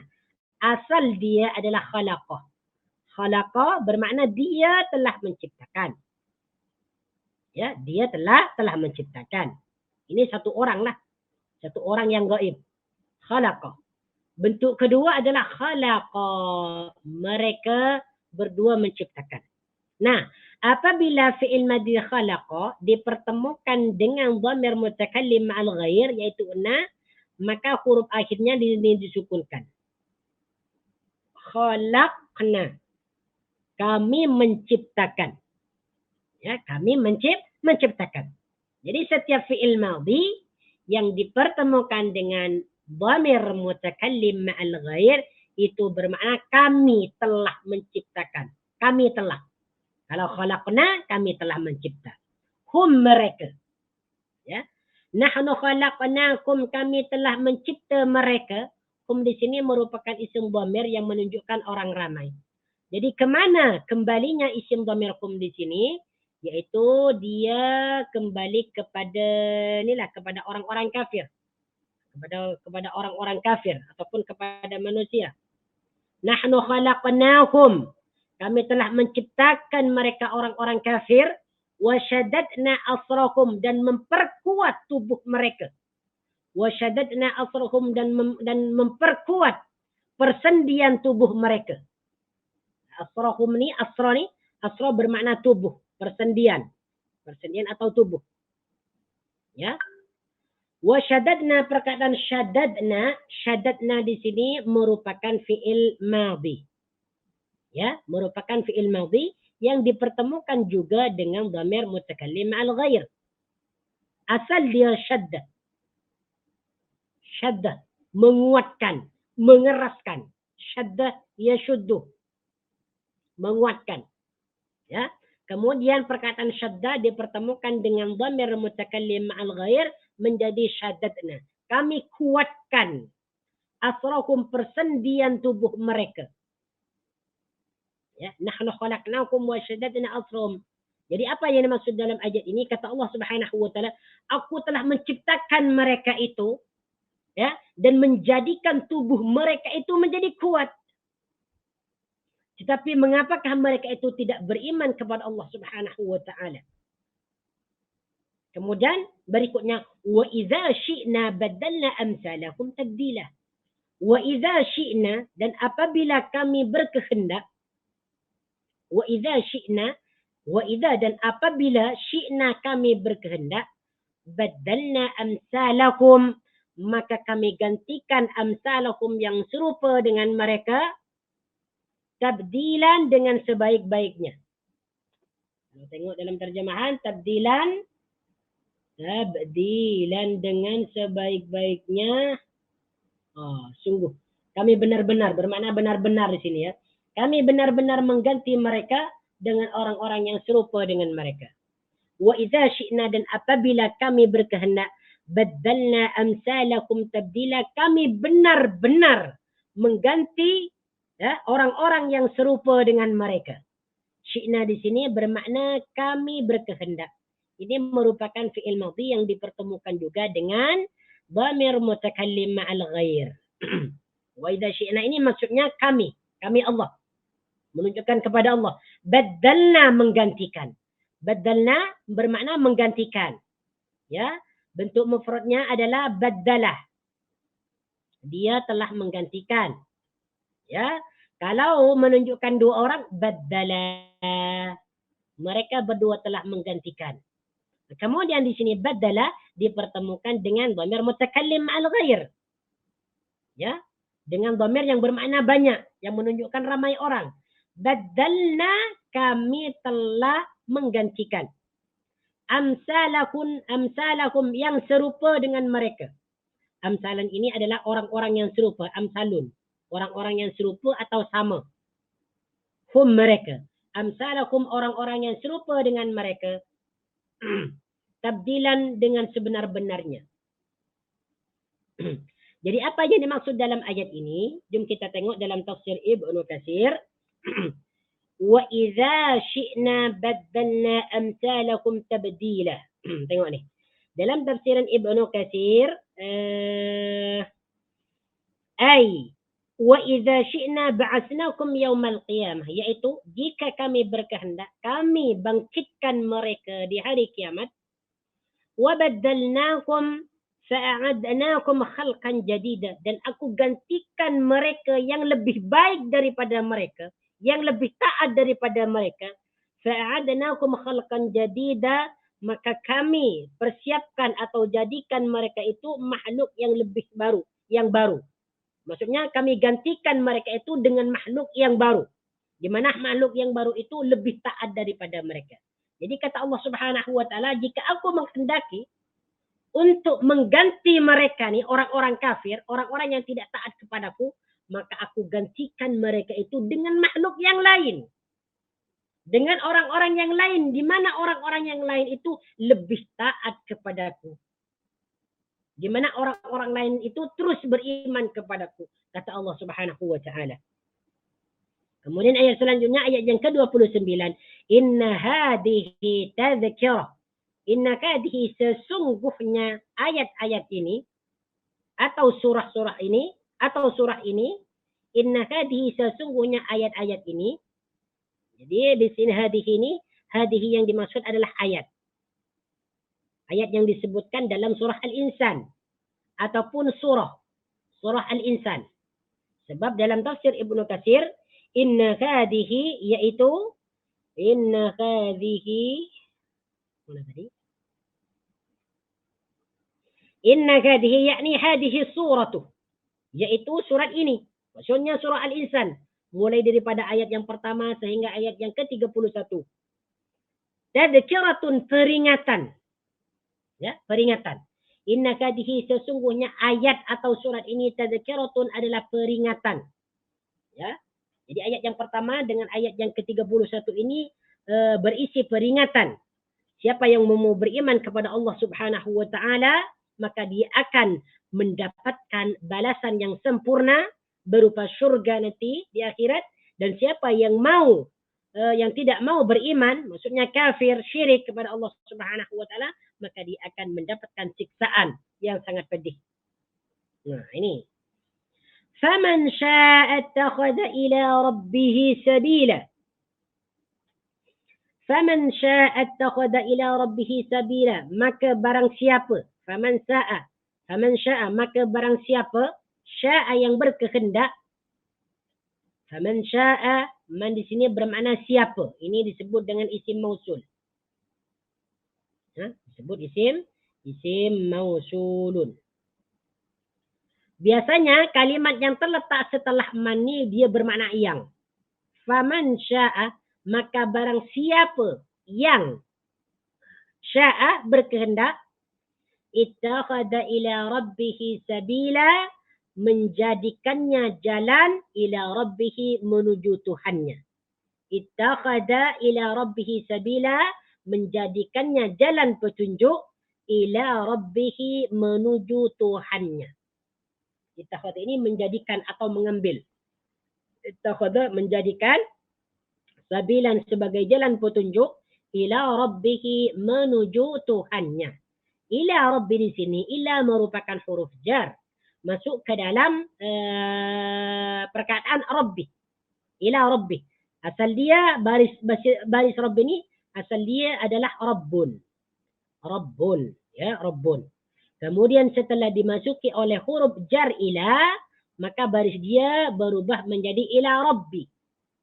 Asal dia adalah khalaqah. Khalaqah bermakna dia telah menciptakan. Ya, dia telah menciptakan. Ini satu orang lah. Satu orang yang gaib. Khalaqah. Bentuk kedua adalah khalaqa. Mereka berdua menciptakan. Nah, apabila fi'il madhi khalaqa dipertemukan dengan dhamir mutakallim ma'al ghair, yaitu na, maka huruf akhirnya disukunkan. Khalaqna. Kami menciptakan. Ya, kami menciptakan. Jadi setiap fi'il madhi yang dipertemukan dengan dhamir mutakallim ma'al ghair itu bermakna kami telah menciptakan. Kami telah. Kalau khalaqna, kami telah mencipta. Hum, mereka. Ya. Nahnu khalaqnakum, kami telah mencipta mereka. Hum di sini merupakan isim dhamir yang menunjukkan orang ramai. Jadi kemana kembalinya isim dhamir hum di sini? Yaitu dia kembali kepada kepada orang-orang kafir. Kepada orang-orang kafir ataupun kepada manusia. Nahnu khalaqnahum, kami telah menciptakan mereka orang-orang kafir, wa shaddadna asrahum, dan memperkuat tubuh mereka. Wa shaddadna asrahum, dan memperkuat persendian tubuh mereka. Asrahum ni, asra bermakna tubuh. persendian. Persendian atau tubuh. Ya. Wa syaddadna, perkataan syadadna di sini merupakan fi'il madhi. Ya, merupakan fi'il madhi yang dipertemukan juga dengan dhamir mutakallim ma'al ghair. Asal dia syaddah. Syaddah, menguatkan, mengeraskan. Syaddah yashuddu, menguatkan. Ya. Kemudian perkataan syaddah dipertemukan dengan dhamir mutakallim ma'al ghair menjadi syaddadna. Kami kuatkan asrahum, persendian tubuh mereka. Ya, nahnu khalaqnakum wa syaddadna asrahum. Jadi apa yang dimaksud dalam ayat ini? Kata Allah Subhanahu wa taala, aku telah menciptakan mereka itu, ya, dan menjadikan tubuh mereka itu menjadi kuat. Tetapi mengapakah mereka itu tidak beriman kepada Allah Subhanahu wa taala? Kemudian berikutnya, wa idza syi'na badalna amsalakum tabdila. Wa idza syi'na, dan apabila kami berkehendak, wa idza syi'na, wa idza, dan apabila syi'na, kami berkehendak, badalna amsalakum, maka kami gantikan amsalakum yang serupa dengan mereka, tabdilan, dengan sebaik-baiknya. Kalau tengok dalam terjemahan, tabdilan dengan sebaik-baiknya. Sungguh kami benar-benar, bermakna benar-benar di sini ya. Kami benar-benar mengganti mereka dengan orang-orang yang serupa dengan mereka. Wa idza syi'na, dan apabila kami berkehendak, badalna amsalakum tabdila, kami benar-benar mengganti, ya, orang-orang yang serupa dengan mereka. Syi'na di sini bermakna kami berkehendak. Ini merupakan fi'il madhi yang dipertemukan juga dengan dhamir mutakallim ma'al ghair. Wa idza syi'na ini maksudnya kami Allah. Menunjukkan kepada Allah. Badalna, menggantikan. Badalna bermakna menggantikan. Ya, bentuk mufradnya adalah badalah. Dia telah menggantikan. Ya, kalau menunjukkan dua orang, badalah. Mereka berdua telah menggantikan. Kemudian di sini badala dipertemukan dengan dhamir mutakallim ma'al ghair. Ya, dengan dhamir yang bermakna banyak, yang menunjukkan ramai orang. Badalna, kami telah menggantikan. Amsalakum, yang serupa dengan mereka. Amsalan ini adalah orang-orang yang serupa, amsalun. Orang-orang yang serupa atau sama. Hum, mereka. Amsalakum, orang-orang yang serupa dengan mereka. Tabdilan, dengan sebenar-benarnya. Jadi apa yang dimaksud dalam ayat ini? Jom kita tengok dalam tafsir Ibnu Katsir. Wa idza syi'na badalna amsalakum tabdila. Tengok ni. Dalam tafsiran Ibnu Katsir, wa idza syi'na ba'atsnakum yaumal qiyamah, yaitu jika kami berkehendak, kami bangkitkan mereka di hari kiamat. وَبَدَّلْنَاكُمْ فَأَعَدْنَاكُمْ خَلْقًا جَدِيدًا, dan aku gantikan mereka yang lebih baik daripada mereka, yang lebih taat daripada mereka. فَأَعَدْنَاكُمْ خَلْقًا جَدِيدًا, maka kami persiapkan atau jadikan mereka itu makhluk yang lebih baru, yang baru. Maksudnya kami gantikan mereka itu dengan makhluk yang baru, di mana makhluk yang baru itu lebih taat daripada mereka. Jadi kata Allah Subhanahu wa taala, jika aku menghendaki untuk mengganti mereka nih, orang-orang kafir, orang-orang yang tidak taat kepadaku, maka aku gantikan mereka itu dengan makhluk yang lain. Dengan orang-orang yang lain, di mana orang-orang yang lain itu lebih taat kepadaku. Di mana orang-orang lain itu terus beriman kepadaku, kata Allah Subhanahu wa taala. Kemudian ayat selanjutnya, ayat yang ke-29. Inna hadihi tadhkirah. Inna hadihi, sesungguhnya ayat-ayat ini, atau surah-surah ini, atau surah ini. Inna hadihi, sesungguhnya ayat-ayat ini. Jadi di sini hadihi yang dimaksud adalah ayat. Ayat yang disebutkan dalam surah Al-Insan. Ataupun surah Al-Insan. Sebab dalam tafsir Ibnu Katsir, inna hadihi, yaitu Inna hadhihi, mana tadi? Inna hadhihi, yakni hadhihi suratu, yaitu surat ini. Maksudnya surah Al-Insan. Mulai daripada ayat yang pertama sehingga ayat yang ke-31. Tadhkiratun, peringatan. Ya, peringatan. Inna hadhihi, sesungguhnya ayat atau surat ini, tadhkiratun, adalah peringatan. Ya. Jadi ayat yang pertama dengan ayat yang ke-31 ini berisi peringatan. Siapa yang mau beriman kepada Allah Subhanahu wa taala, maka dia akan mendapatkan balasan yang sempurna berupa syurga nanti di akhirat. Dan siapa yang yang tidak mau beriman, maksudnya kafir, syirik kepada Allah Subhanahu wa taala, maka dia akan mendapatkan siksaan yang sangat pedih. Nah, ini. Faman syaa'a attakhadha ila rabbih sabila. Faman syaa'a attakhadha ila rabbih sabila, maka barang siapa, faman syaa'a, maka barang siapa, syaa'a yang berkehendak. Faman syaa'a, man di sini bermakna siapa. Ini disebut dengan isim mausul. Disebut isim mausulun. Biasanya kalimat yang terletak setelah man ni dia bermakna yang. Faman syaa'a, maka barang siapa yang syaa'a berkehendak, ittakhadha ila rabbih sabila, menjadikannya jalan, ila rabbih, menuju Tuhannya. Ittakhadha ila rabbih sabila, menjadikannya jalan petunjuk, ila rabbih, menuju Tuhannya. Ittakhadha ini menjadikan atau mengambil. Ittakhadha menjadikan, sabilan sebagai jalan petunjuk, ila rabbih, menuju Tuhannya. Ila rabbi di sini, ila merupakan huruf jar, masuk ke dalam perkataan rabbi. Ila rabbi. Asal dia baris rabbi ini, asal dia adalah rabbun. Rabbun, ya, rabbun. Kemudian setelah dimasuki oleh huruf jar ila, maka baris dia berubah menjadi ila rabbi.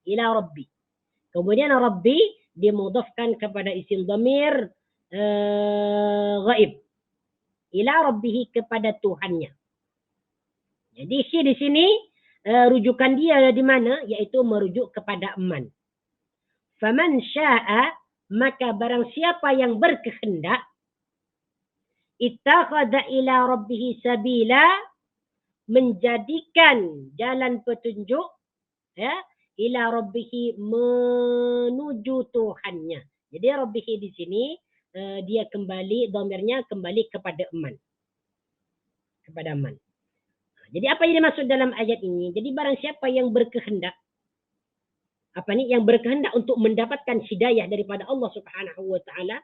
Ila rabbi. Kemudian rabbi dimudhafkan kepada isim dhamir ghaib. Ila rabbihi, kepada Tuhannya. Jadi di sini rujukan dia di mana? Yaitu merujuk kepada man. Faman syaa'a, maka barang siapa yang berkehendak, ittakhadha ila rabbih sabila, menjadikan jalan petunjuk, ya, ila rabbih, menuju Tuhannya. Jadi rabbih di sini dia kembali, dhamirnya kembali kepada man. Kepada man. Jadi apa yang dimaksud dalam ayat ini? Jadi barang siapa yang berkehendak, yang berkehendak untuk mendapatkan hidayah daripada Allah Subhanahu wa taala,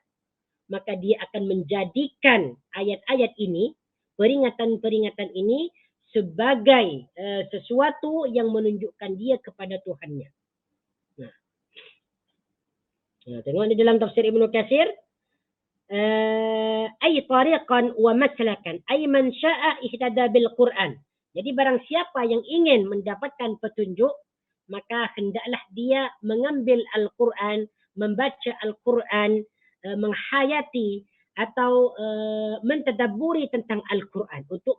maka dia akan menjadikan ayat-ayat ini, peringatan-peringatan ini, sebagai sesuatu yang menunjukkan dia kepada Tuhannya. Nah, tengok di dalam tafsir Ibnu Katsir, ay tariqan wa maslakan, ay man syaa'a ihtada bil Quran. Jadi barang siapa yang ingin mendapatkan petunjuk, maka hendaklah dia mengambil Al-Quran, membaca Al-Quran, menghayati atau mentadabburi tentang Al-Quran untuk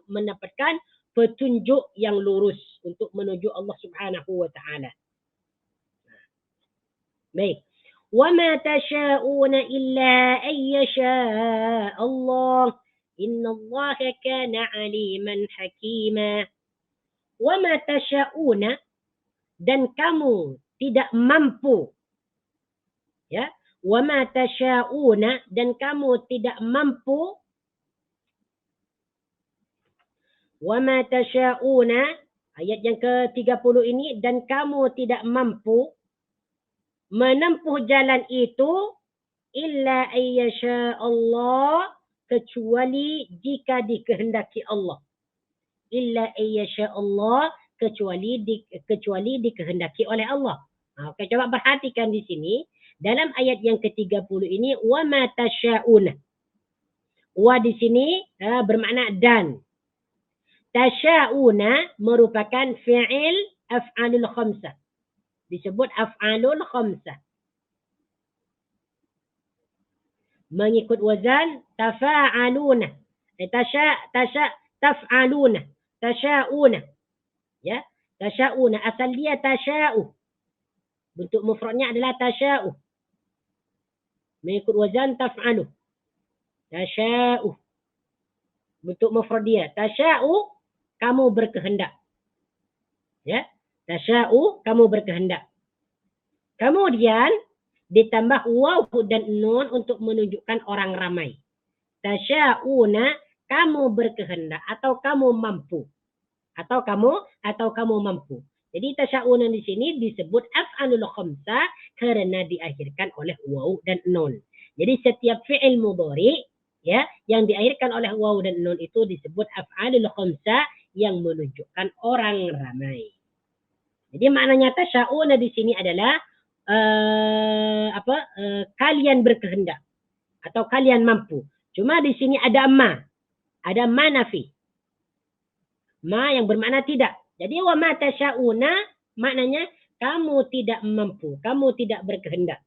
mendapatkan petunjuk yang lurus untuk menuju Allah Subhanahu wa taala. Baik. Wa ma tasha'una illa an yasha Allah, innallaha kana 'aliman hakima. Wa ma tasha'una, dan kamu tidak mampu, ya. Wa ma tasha'una, dan kamu tidak mampu. Wa ma tasha'una, ayat yang ke-30 ini, dan kamu tidak mampu menempuh jalan itu, illa ayyasha Allah, kecuali jika dikehendaki Allah. Illa ayyasha Allah, kecuali dikehendaki oleh Allah. Okay, coba perhatikan di sini dalam ayat yang ke-30 ini, wa ma tasha'una. Wa di sini bermakna dan. Tasha'una merupakan fi'il af'alul khamsah. disebut af'alul khamsah. Mengikut wazan tafa'aluna. Taf'aluna. Tasha'una. Ya, tasha'una. Asal dia tasha'u. Bentuk mufradnya adalah tasha'u. Mengikut wazan taf'alu. Tasha'u. Bentuk mufrad dia. Tasha'u, kamu berkehendak. Ya, tasha'u, kamu berkehendak. Kemudian ditambah waw dan nun untuk menunjukkan orang ramai. Tasya'una, kamu berkehendak atau kamu mampu. Atau kamu mampu. Jadi tasya'una di sini disebut af'alul khamsah karena diakhirkan oleh waw dan nun. Jadi setiap fi'il mudhari ya yang diakhirkan oleh waw dan nun itu disebut af'alul khamsah yang menunjukkan orang ramai. Jadi maknanya tasya'una di sini adalah kalian berkehendak atau kalian mampu. Cuma di sini ada ma nafi. Ma yang bermakna tidak. Jadi wa ma tasya'una maknanya kamu tidak mampu, kamu tidak berkehendak.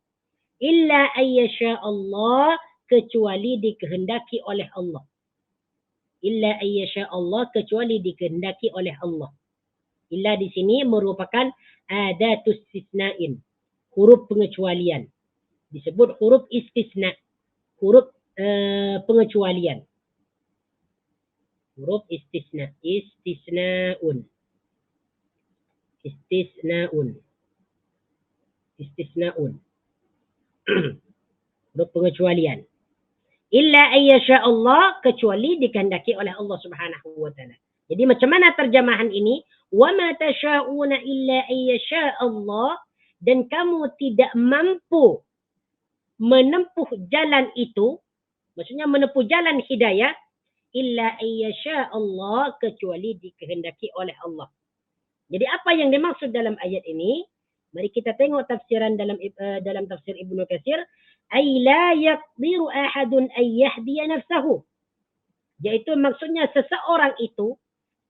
Illa ayyasha Allah, kecuali dikehendaki oleh Allah. Illa ayyasha Allah, kecuali dikehendaki oleh Allah. Illa di sini merupakan adatus istisna'in. Huruf pengecualian. Disebut huruf istisna. Huruf pengecualian. Huruf istisna. Istisna'un. Istisna'un. Istisna'un. Huruf pengecualian. Illa ayyasha Allah, kecuali dikehendaki oleh Allah Subhanahu wa taala. Jadi macam mana terjemahan ini? Wa ma tasha'una illa ayyasha Allah, dan kamu tidak mampu menempuh jalan itu, maksudnya menempuh jalan hidayah, illa ayyasha Allah, kecuali dikehendaki oleh Allah. Jadi apa yang dimaksud dalam ayat ini? Mari kita tengok tafsiran dalam tafsir Ibnu Katsir. Ay la yaqdiru ahadun ay yahdiya nafsahu. Yaitu maksudnya seseorang itu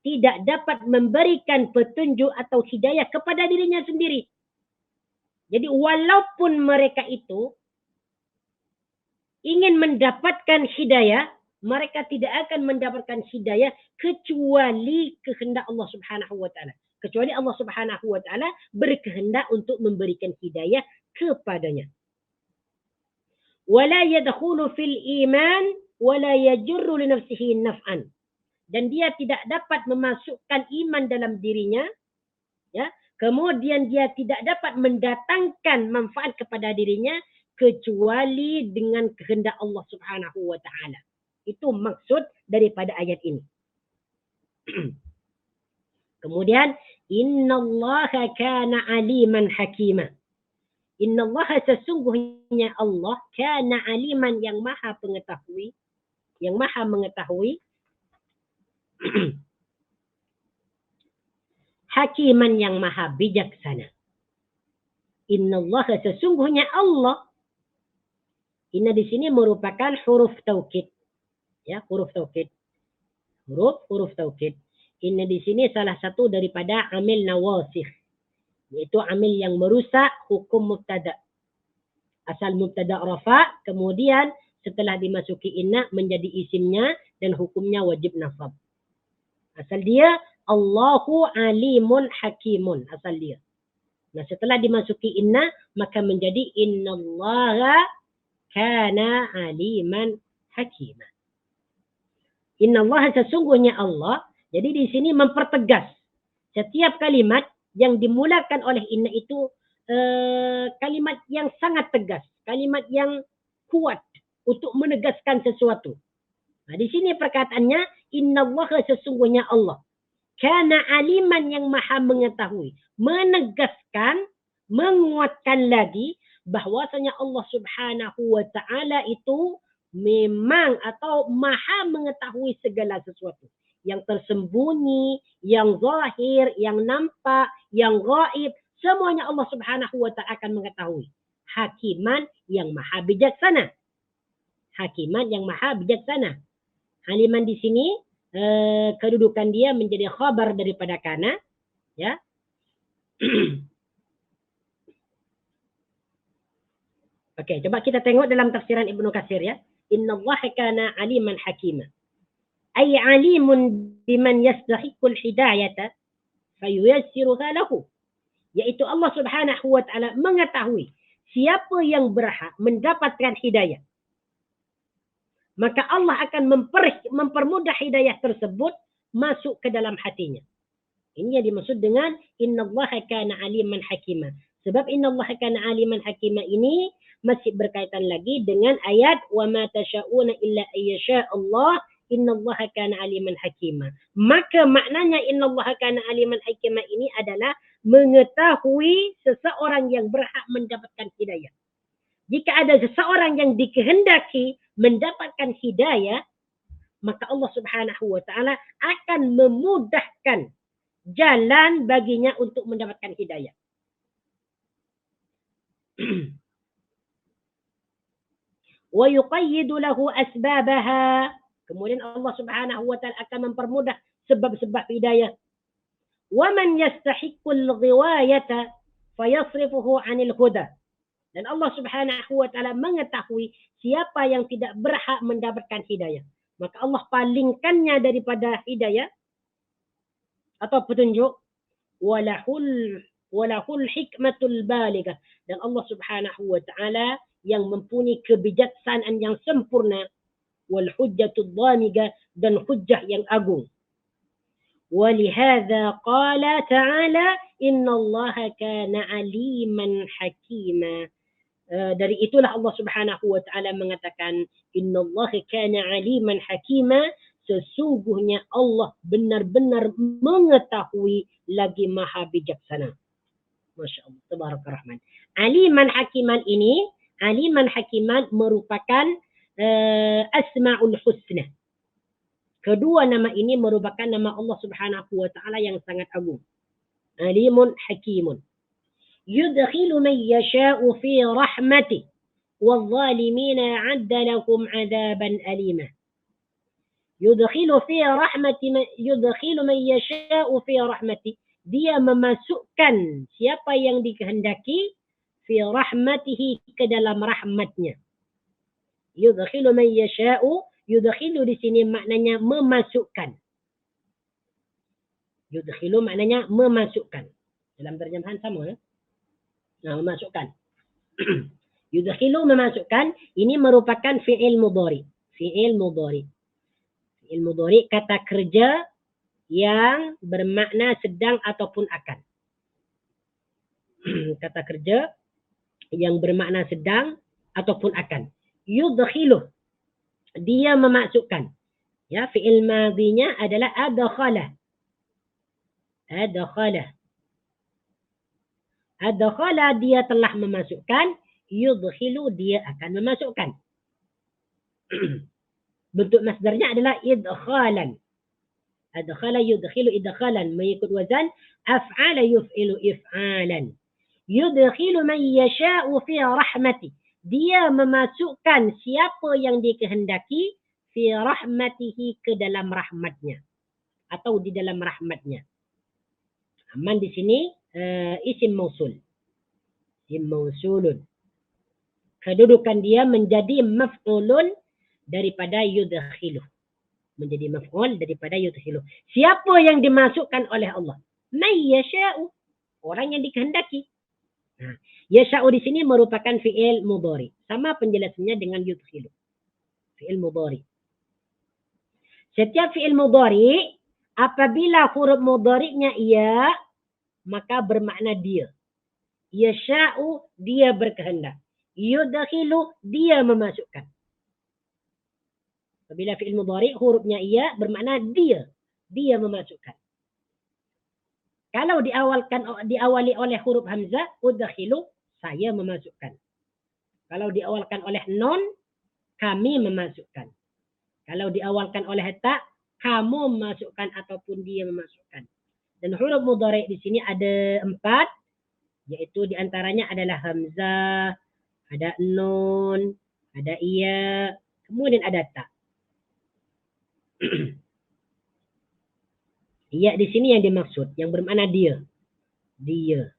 tidak dapat memberikan petunjuk atau hidayah kepada dirinya sendiri. Jadi walaupun mereka itu ingin mendapatkan hidayah, mereka tidak akan mendapatkan hidayah kecuali kehendak Allah Subhanahu wa taala. Kecuali Allah Subhanahu wa taala berkehendak untuk memberikan hidayah kepadanya. Wala yadkhulu fil iman wala yajurru li nafsihi naf'an. Dan dia tidak dapat memasukkan iman dalam dirinya, ya. Kemudian dia tidak dapat mendatangkan manfaat kepada dirinya kecuali dengan kehendak Allah Subhanahu wa taala. Itu maksud daripada ayat ini. Kemudian innallaha kana aliman hakima. Innallaha, sesungguhnya Allah, kana aliman, yang maha pengetahui, yang maha mengetahui, hakiman, yang maha bijaksana. Innallaha, sesungguhnya Allah. Inna di sini merupakan huruf taukid. Ya, huruf taukid. Huruf taukid. Inna di sini salah satu daripada amil nawasikh, yaitu amil yang merusak hukum mubtada. Asal mubtada rafa, kemudian setelah dimasuki inna menjadi isimnya dan hukumnya wajib nasab. Asal dia Allahu alimun hakimun, asal dia. Nah, setelah dimasuki inna maka menjadi innallaha kana aliman hakima. Innallaha, sesungguhnya Allah. Jadi di sini mempertegas setiap kalimat yang dimulakan oleh inna itu kalimat yang sangat tegas, kalimat yang kuat untuk menegaskan sesuatu. Nah, di sini perkataannya innallaha, sesungguhnya Allah. Kana aliman, yang maha mengetahui, menegaskan, menguatkan lagi bahwasanya Allah Subhanahu wa taala itu memang atau maha mengetahui segala sesuatu. Yang tersembunyi, yang zahir, yang nampak, yang gaib, semuanya Allah Subhanahu wa taala akan mengetahui. Hakiman, yang maha bijaksana. Hakiman, yang maha bijaksana. Aliman di sini kedudukan dia menjadi khabar daripada kana, ya. Okey, coba kita tengok dalam tafsiran Ibnu Katsir ya. Innallaha kana aliman hakima. Ay alimun biman yastahiqqul hidayata fayuyassiruha lahu. Yaitu Allah Subhanahu wa taala mengetahui siapa yang berhak mendapatkan hidayah. Maka Allah akan mempermudah hidayah tersebut masuk ke dalam hatinya. Ini yang dimaksud dengan innallaha kana aliman hakima. Sebab innallaha kana aliman hakima ini masih berkaitan lagi dengan ayat wa ma tasyauna illa ayyasha Allah innallaha kana aliman hakima. Maka maknanya innallaha kana aliman hakima ini adalah mengetahui seseorang yang berhak mendapatkan hidayah. Jika ada seseorang yang dikehendaki mendapatkan hidayah, maka Allah Subhanahu wa taala akan memudahkan jalan baginya untuk mendapatkan hidayah. Wa yuqayyidu lahu asbabaha. Kemudian Allah Subhanahu wa taala akan mempermudah sebab-sebab hidayah. Wa man yastahiqqul ghiwayata fayasrifuhu 'anil huda. Dan Allah Subhanahu wa taala mengetahui siapa yang tidak berhak mendapatkan hidayah. Maka Allah palingkannya daripada hidayah atau petunjuk. Walahul hikmatul baligah. Dan Allah Subhanahu wa taala yang mempunyai kebijaksanaan yang sempurna. Wal hujjatud dhamigah, dan hujjah yang agung. Walihadza qala ta'ala innallaha kana aliman hakima. Dari itulah Allah Subhanahu wa taala mengatakan innallaha kana aliman hakima, sesungguhnya Allah benar-benar mengetahui lagi maha bijaksana. Masya-Allah, tabarakallah rahman. Aliman hakiman ini, aliman hakiman merupakan asmaul husna. Kedua nama ini merupakan nama Allah Subhanahu wa taala yang sangat agung. Alimun hakimun. Yudkhilu man yasha'u fi rahmatih والظالمين أعد لهم عذابا أليما. يدخل من يشاء في رحمته. Dia memasukkan siapa yang dikehendaki fi rahmatihi, ke dalam rahmatnya. Yudkhilu man yasha'u, yudkhilu di sini maknanya memasukkan. Yudkhilu maknanya memasukkan. Dalam terjemahan sama ya? Nah, memasukkan. Yudkhilu memasukkan, ini merupakan fi'il mudhari. Fi'il mudhari. Fi'il mudhari kata kerja yang bermakna sedang ataupun akan. Kata kerja yang bermakna sedang ataupun akan. Yudkhilu, dia memasukkan. Ya, fi'il madhinya adalah adkhala. Adkhala. Adkhala, dia telah memasukkan. Yudkhilu, dia akan memasukkan. Bentuk masdarnya adalah idkhalan. Adkhala yudkhilu idkhalan, mengikut wazan af'ala yuf'ilu if'alan. Yudkhilu man yasha'u fi rahmati. Dia memasukkan siapa yang dikehendaki fi rahmatihi, ke dalam rahmatnya atau di dalam rahmatnya. Man di sini isim mausul. Isim mausulun. Kedudukan dia menjadi maf'ulun daripada yudkhilu. Menjadi maf'ul daripada yudkhilu. Siapa yang dimasukkan oleh Allah? May yasha'u. Orang yang dikehendaki. Nah, yasha'u di sini merupakan fi'il mudhari. Sama penjelasannya dengan yudkhilu. Fi'il mudhari. Setiap fi'il mudhari, apabila huruf mudhari'nya ia, maka bermakna dia. Yasha'u, dia berkehendak. Yudkhilu, dia memasukkan. Apabila fi'il mudhari hurufnya ia, bermakna dia. Dia memasukkan. Kalau diawali oleh huruf hamzah, udkhilu, saya memasukkan. Kalau diawalkan oleh non, kami memasukkan. Kalau diawalkan oleh ta, kamu memasukkan ataupun dia memasukkan. Dan huruf mudhari di sini ada 4, yaitu diantaranya adalah hamzah, ada nun, ada iya, kemudian ada ta. Iya di sini yang dimaksud, yang bermakna dia. Dia.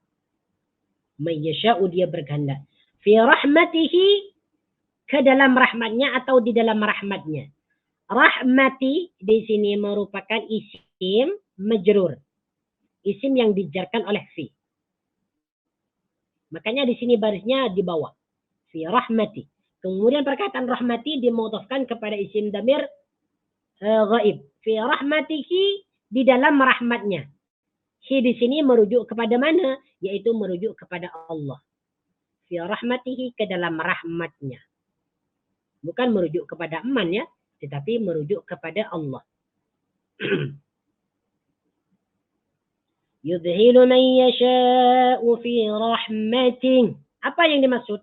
May yasha'u, dia berkehendak. Fi rahmatihi, ke dalam rahmatnya atau di dalam rahmatnya. Rahmati di sini merupakan isim majrur. Isim yang dijarkan oleh fi. Makanya di sini barisnya di bawah. Fi rahmati. Kemudian perkataan rahmati dimudhafkan kepada isim damir ghaib. Fi rahmatihi, di dalam rahmatnya. Hi di sini merujuk kepada mana? Yaitu merujuk kepada Allah. Fi rahmatihi, ke dalam rahmatnya. Bukan merujuk kepada eman ya, tetapi merujuk kepada Allah. Yudhilu man yasha'u fi rahmatih. Apa yang dimaksud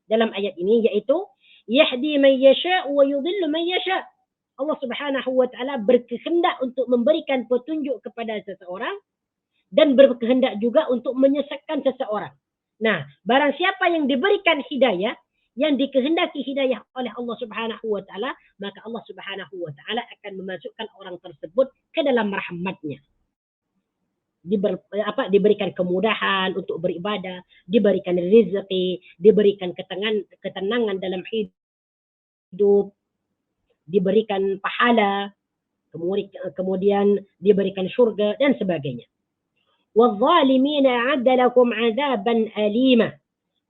dalam ayat ini? Yaitu yahdi man yasha'u wa yudhillu man yasha'. Allah Subhanahu wa taala berkehendak untuk memberikan petunjuk kepada seseorang dan berkehendak juga untuk menyesatkan seseorang. Nah, barang siapa yang diberikan hidayah, yang dikehendaki hidayah oleh Allah Subhanahu wa taala, maka Allah Subhanahu wa taala akan memasukkan orang tersebut ke dalam rahmatnya. Diberikan kemudahan untuk beribadah, diberikan rezeki, diberikan ketenangan dalam hidup, diberikan pahala, kemudian diberikan syurga dan sebagainya. وَالظَّالِمِينَ أَعَدَّ لَكُمْ عَذَابًا أَلِيمًا.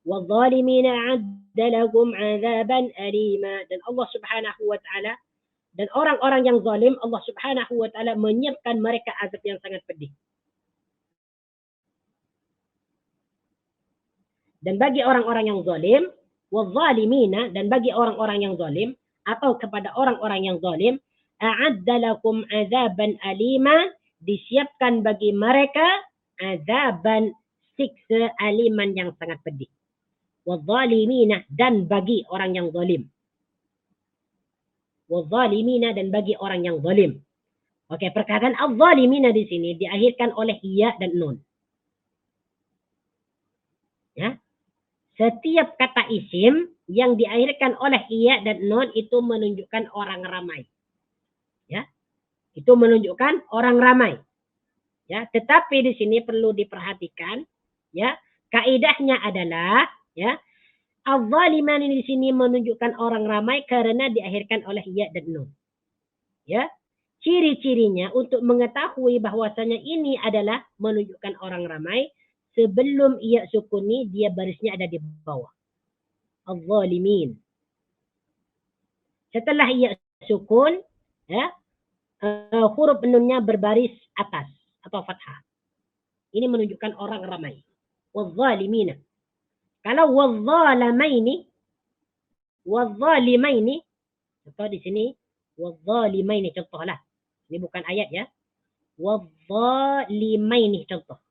وَالظَّالِمِينَ أَعَدَّ لَكُمْ عَذَابًا أَلِيمًا. Dan Allah Subhanahu wa taala, dan orang-orang yang zalim, Allah Subhanahu wa taala menyiapkan mereka azab yang sangat pedih. Dan bagi orang-orang yang zalim, wal-zalimina, dan bagi orang-orang yang zalim atau kepada orang-orang yang zalim, a'adda lakum azaban alima, disiapkan bagi mereka azaban, siksa aliman yang sangat pedih. Wal-zalimina, dan bagi orang yang zalim. Wal-zalimina, dan bagi orang yang zalim. Okey, perkataan al-zalimina di sini diakhirkan oleh ya dan nun. Ya. Setiap kata isim yang diakhirkan oleh iya dan nun itu menunjukkan orang ramai. Ya. Itu menunjukkan orang ramai. Ya, tetapi di sini perlu diperhatikan, ya. Kaidahnya adalah, ya, al-zaliman di sini menunjukkan orang ramai karena diakhirkan oleh iya dan nun. Ya. Ciri-cirinya untuk mengetahui bahwasanya ini adalah menunjukkan orang ramai, sebelum ia sukuni, dia barisnya ada di bawah. Al-zalimin. Setelah ia sukun, ya, huruf nunnya berbaris atas atau fathah. Ini menunjukkan orang ramai. Wal-zalimina. Kalau wal-zalamaini, contoh di sini, wal-zalimaini, contohlah. Ini bukan ayat ya. Wal-zalimaini, contoh.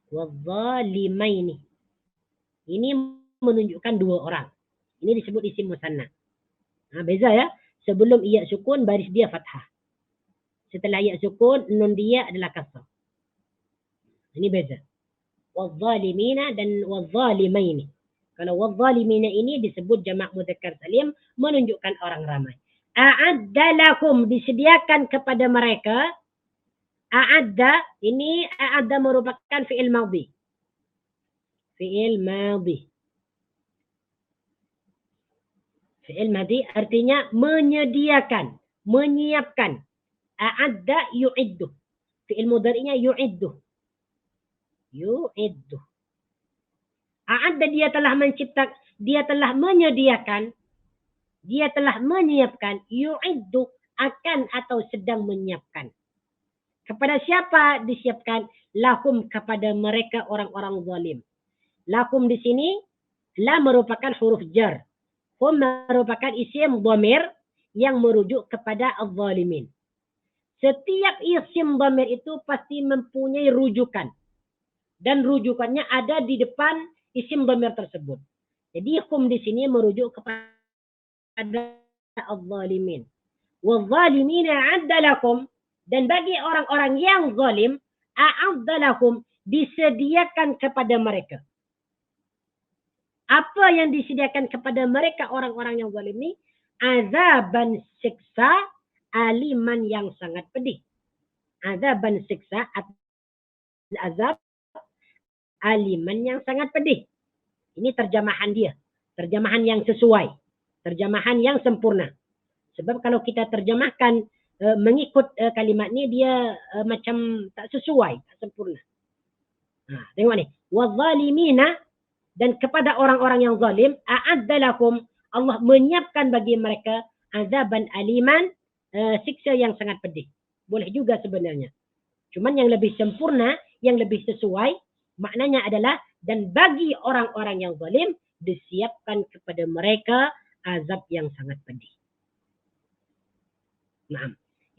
Wal-zalimaini. Ini menunjukkan dua orang. Ini disebut isim musanna. Nah, beza ya. Sebelum ia sukun, baris dia fathah. Setelah ia sukun, nun dia adalah kasrah. Ini beza. Wal-zalimina dan wal-zalimaini. Kalau wal-zalimina ini disebut jamak mudzakkar salim, menunjukkan orang ramai. A'adda lakum, disediakan kepada mereka. A'adda, ini a'adda merupakan fi'il madhi. Fi'il madhi. Fi'il madhi artinya menyediakan, menyiapkan. A'adda yu'iddu. Fi'il mudhari'nya yu'iddu. Yu'iddu. A'adda, dia telah menciptakan, dia telah menyediakan, dia telah menyiapkan. Yu'iddu, akan atau sedang menyiapkan. Kepada siapa disiapkan? Lahum, kepada mereka orang-orang zalim. Lakum di sini la merupakan huruf jar. Hum merupakan isim dhamir yang merujuk kepada az-zalimin. Setiap isim dhamir itu pasti mempunyai rujukan. Dan rujukannya ada di depan isim dhamir tersebut. Jadi hum di sini merujuk kepada az-zalimin. Wal-zalimina a'adda lakum, dan bagi orang-orang yang zalim, a'adda lakum, disediakan kepada mereka. Apa yang disediakan kepada mereka orang-orang yang zalim ini? Azaban, siksa, aliman yang sangat pedih. Azaban, siksa, azab, aliman yang sangat pedih. Ini terjemahan dia. Terjemahan yang sesuai. Terjemahan yang sempurna. Sebab kalau kita terjemahkan mengikut kalimat ni, dia macam tak sesuai, tak sempurna. Tengok ni. Waz-zalimina, dan kepada orang-orang yang zalim, a'adda lahum, Allah menyiapkan bagi mereka azaban aliman, siksa yang sangat pedih. Boleh juga sebenarnya. Cuman yang lebih sempurna, yang lebih sesuai, maknanya adalah, dan bagi orang-orang yang zalim, disiapkan kepada mereka azab yang sangat pedih. Nah,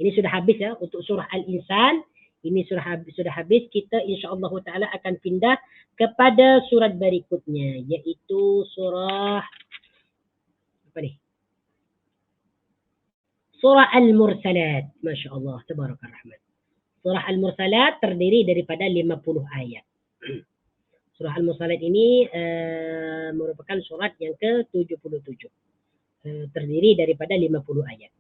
ini sudah habis ya untuk surah Al-Insan. Ini sudah habis. Kita insya-Allah taala akan pindah kepada surat berikutnya, yaitu surah apa ni? Surah Al-Mursalat. Masya-Allah, tabarakallah rahman. Surah Al-Mursalat terdiri daripada 50 ayat. Surah Al-Mursalat ini merupakan surat yang ke-77. Terdiri daripada 50 ayat.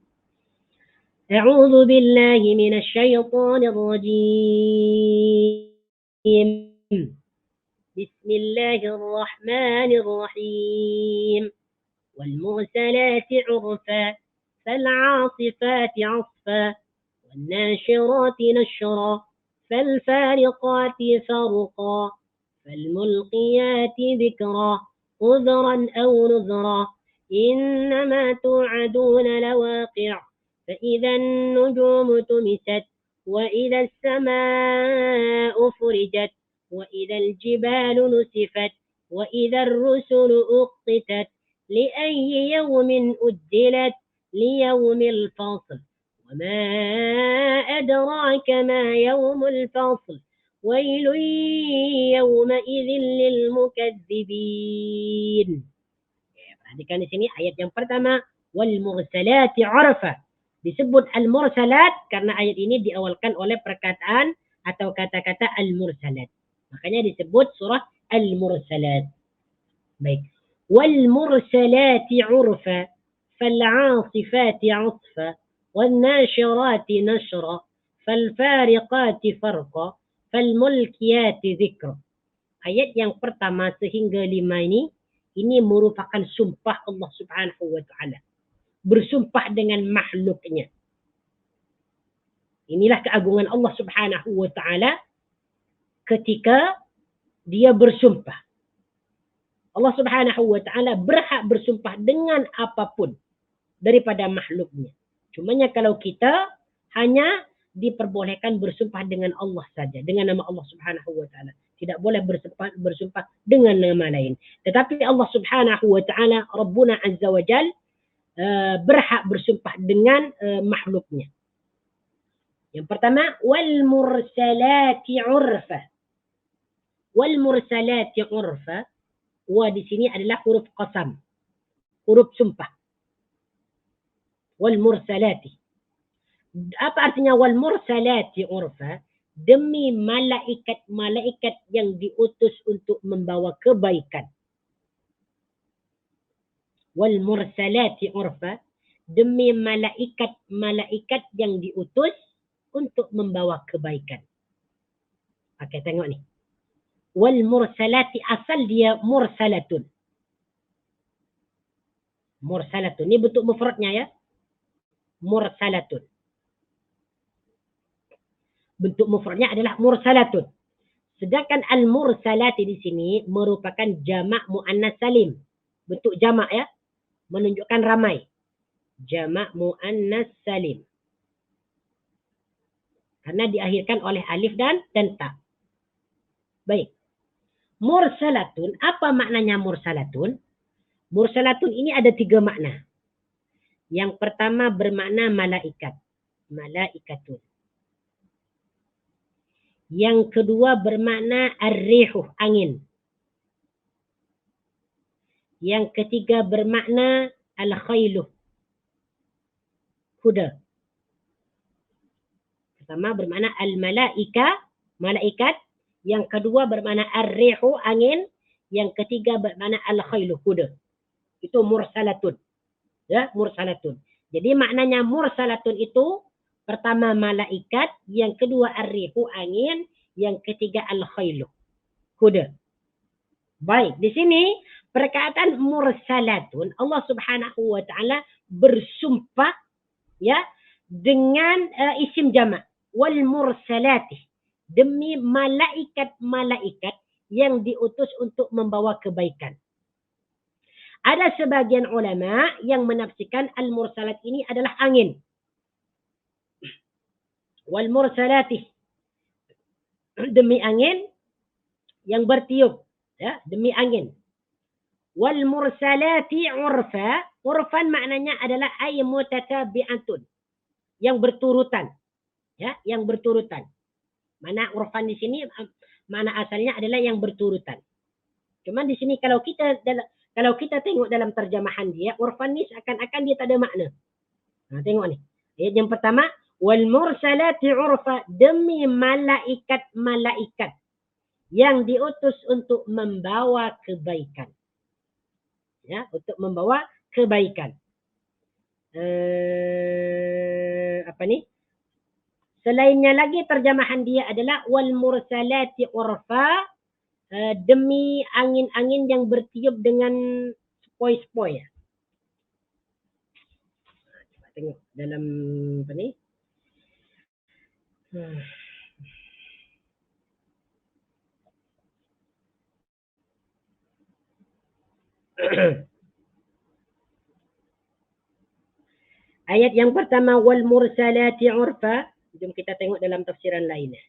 A'udzu billahi minasy syaithanir rajim. Bismillahirrahmanirrahim. Wal mursalati 'urfa, fal 'asifati 'asfa, wan nashirati nashra, fal fariqati farqa, fal mulqiyati dhikra, udhran aw nuzra, innama tu'aduna lawaqi'. فإذا النجوم تمست وإذا السماء فرجت وإذا الجبال نسفت وإذا الرسل أقتت لأي يوم أجلت ليوم الفصل وما أدراك ما يوم الفصل ويل يومئذ للمكذبين. Perhatikan di sini ayat yang pertama, wal mursalati 'urfa. Disebut al-mursalat karena ayat ini diawalkan oleh perkataan atau kata-kata al-mursalat. Makanya disebut surah al-mursalat. Baik. Wal mursalati 'urfa, fal 'asifati 'asfa, wan nashirati nashra, fal fariqati farqa, fal mulkiyati dhikra. Ayat yang pertama sehingga 5 ini merupakan sumpah Allah Subhanahu wa taala. Bersumpah dengan makhluknya. Inilah keagungan Allah Subhanahu wa taala ketika dia bersumpah. Allah Subhanahu wa taala berhak bersumpah dengan apapun daripada makhluknya. Cumanya kalau kita hanya diperbolehkan bersumpah dengan Allah saja, dengan nama Allah Subhanahu wa taala. Tidak boleh bersumpah dengan nama lain. Tetapi Allah Subhanahu wa taala, Rabbuna Azza wa Jalla, berhak bersumpah dengan makhluknya. Yang pertama, wal mursalati 'urfa. Wal mursalati 'urfa, wa di sini adalah huruf qasam, huruf sumpah. Wal mursalati. Apa artinya wal mursalati 'urfa? Demi malaikat-malaikat yang diutus untuk membawa kebaikan. Wal mursalati 'urfa, demi malaikat-malaikat yang diutus untuk membawa kebaikan. Okey, tengok ni. Wal mursalati, asal dia mursalatun. Mursalatun ni bentuk mufradnya ya. Mursalatun. Bentuk mufradnya adalah mursalatun. Sedangkan al mursalati di sini merupakan jamak muannas salim. Bentuk jamak ya. Menunjukkan ramai. Jamak muannas salim. Karena diakhirkan oleh alif dan ta. Baik. Mursalatun, apa maknanya mursalatun? Mursalatun ini ada 3 makna. Yang pertama bermakna malaikat. Malaikatun. Yang kedua bermakna ar-rihuh, angin. Yang ketiga bermakna al-khailuh, kuda. Pertama bermakna al-malaika, malaikat. Yang kedua bermakna ar-rihu, angin. Yang ketiga bermakna al-khailuh, kuda. Itu mursalatun. Ya, mursalatun. Jadi maknanya mursalatun itu pertama malaikat, yang kedua ar-rihu, angin, yang ketiga al-khailuh, kuda. Baik, di sini perkataan mursalatun, Allah Subhanahu wa taala bersumpah ya dengan isim jamak wal mursalati, demi malaikat-malaikat yang diutus untuk membawa kebaikan. Ada sebagian ulama yang menafsirkan al-mursalat ini adalah angin. Wal mursalati, demi angin yang bertiup, ya, demi angin. Wal mursalati urfa, urfan maknanya adalah ay mutatabi'atun, yang berturutan, ya, yang berturutan. Mana urfan di sini mana asalnya adalah yang berturutan. Cuman di sini kalau kita tengok dalam terjemahan dia, urfan ni seakan-akan dia tak ada makna. Nah, tengok ni. Ayat yang pertama, wal mursalati urfa, demi malaikat-malaikat yang diutus untuk membawa kebaikan. Ya, untuk membawa kebaikan. Apa ni? Selainnya lagi terjemahan dia adalah wal mursalati urfa, demi angin-angin yang bertiup dengan sepoi-sepoi. Coba tengok dalam apa ni? Ayat yang pertama wal mursalati urfa, jom kita tengok dalam tafsiran lainnya.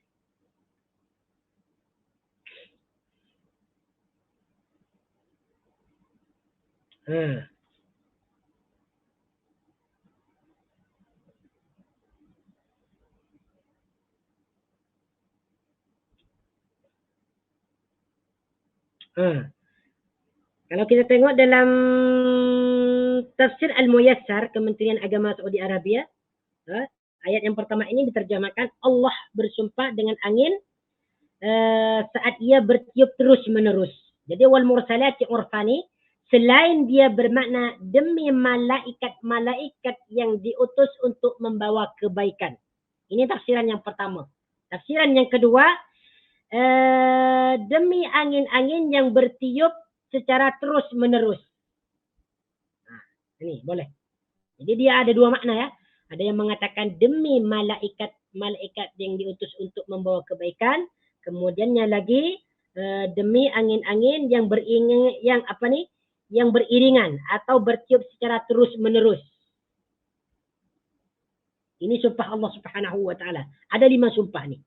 Kalau kita tengok dalam tafsir Al-Muyassar Kementerian Agama Saudi Arabia, ayat yang pertama ini diterjemahkan Allah bersumpah dengan angin saat ia bertiup terus menerus. Jadi wal mursalati urfani, selain dia bermakna demi malaikat-malaikat yang diutus untuk membawa kebaikan. Ini tafsiran yang pertama. Tafsiran yang kedua, demi angin-angin yang bertiup secara terus menerus. Ini boleh. Jadi dia ada dua makna ya. Ada yang mengatakan demi malaikat yang diutus untuk membawa kebaikan. Kemudiannya lagi demi angin-angin yang beriringan atau bertiup secara terus menerus. Ini sumpah Allah Subhanahu wa taala. Ada 5 sumpah nih.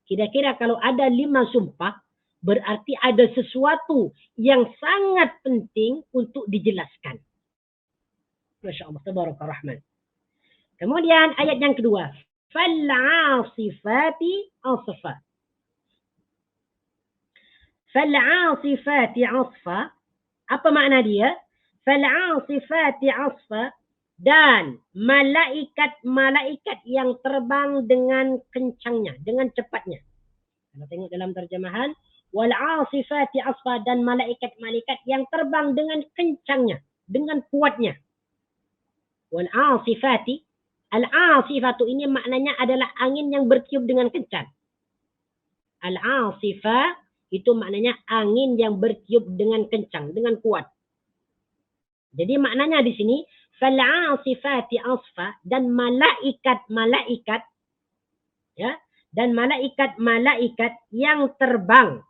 Kira-kira kalau ada 5 sumpah, berarti ada sesuatu yang sangat penting untuk dijelaskan. Masya Allah, tabaraka rahman. Kemudian ayat yang kedua, fal'asifati asfa. Fal'asifati asfa, apa makna dia? Fal'asifati asfa, dan malaikat-malaikat yang terbang dengan kencangnya, dengan cepatnya. Kita tengok dalam terjemahan, wal'asifati asfa, dan malaikat-malaikat yang terbang dengan kencangnya, dengan kuatnya. Wal'asifati, al-asifatu ini maknanya adalah angin yang bertiup dengan kencang. Al-asifah itu maknanya angin yang bertiup dengan kencang, dengan kuat. Jadi maknanya di sini fal'asifati asfa, dan malaikat-malaikat, ya, dan malaikat-malaikat yang terbang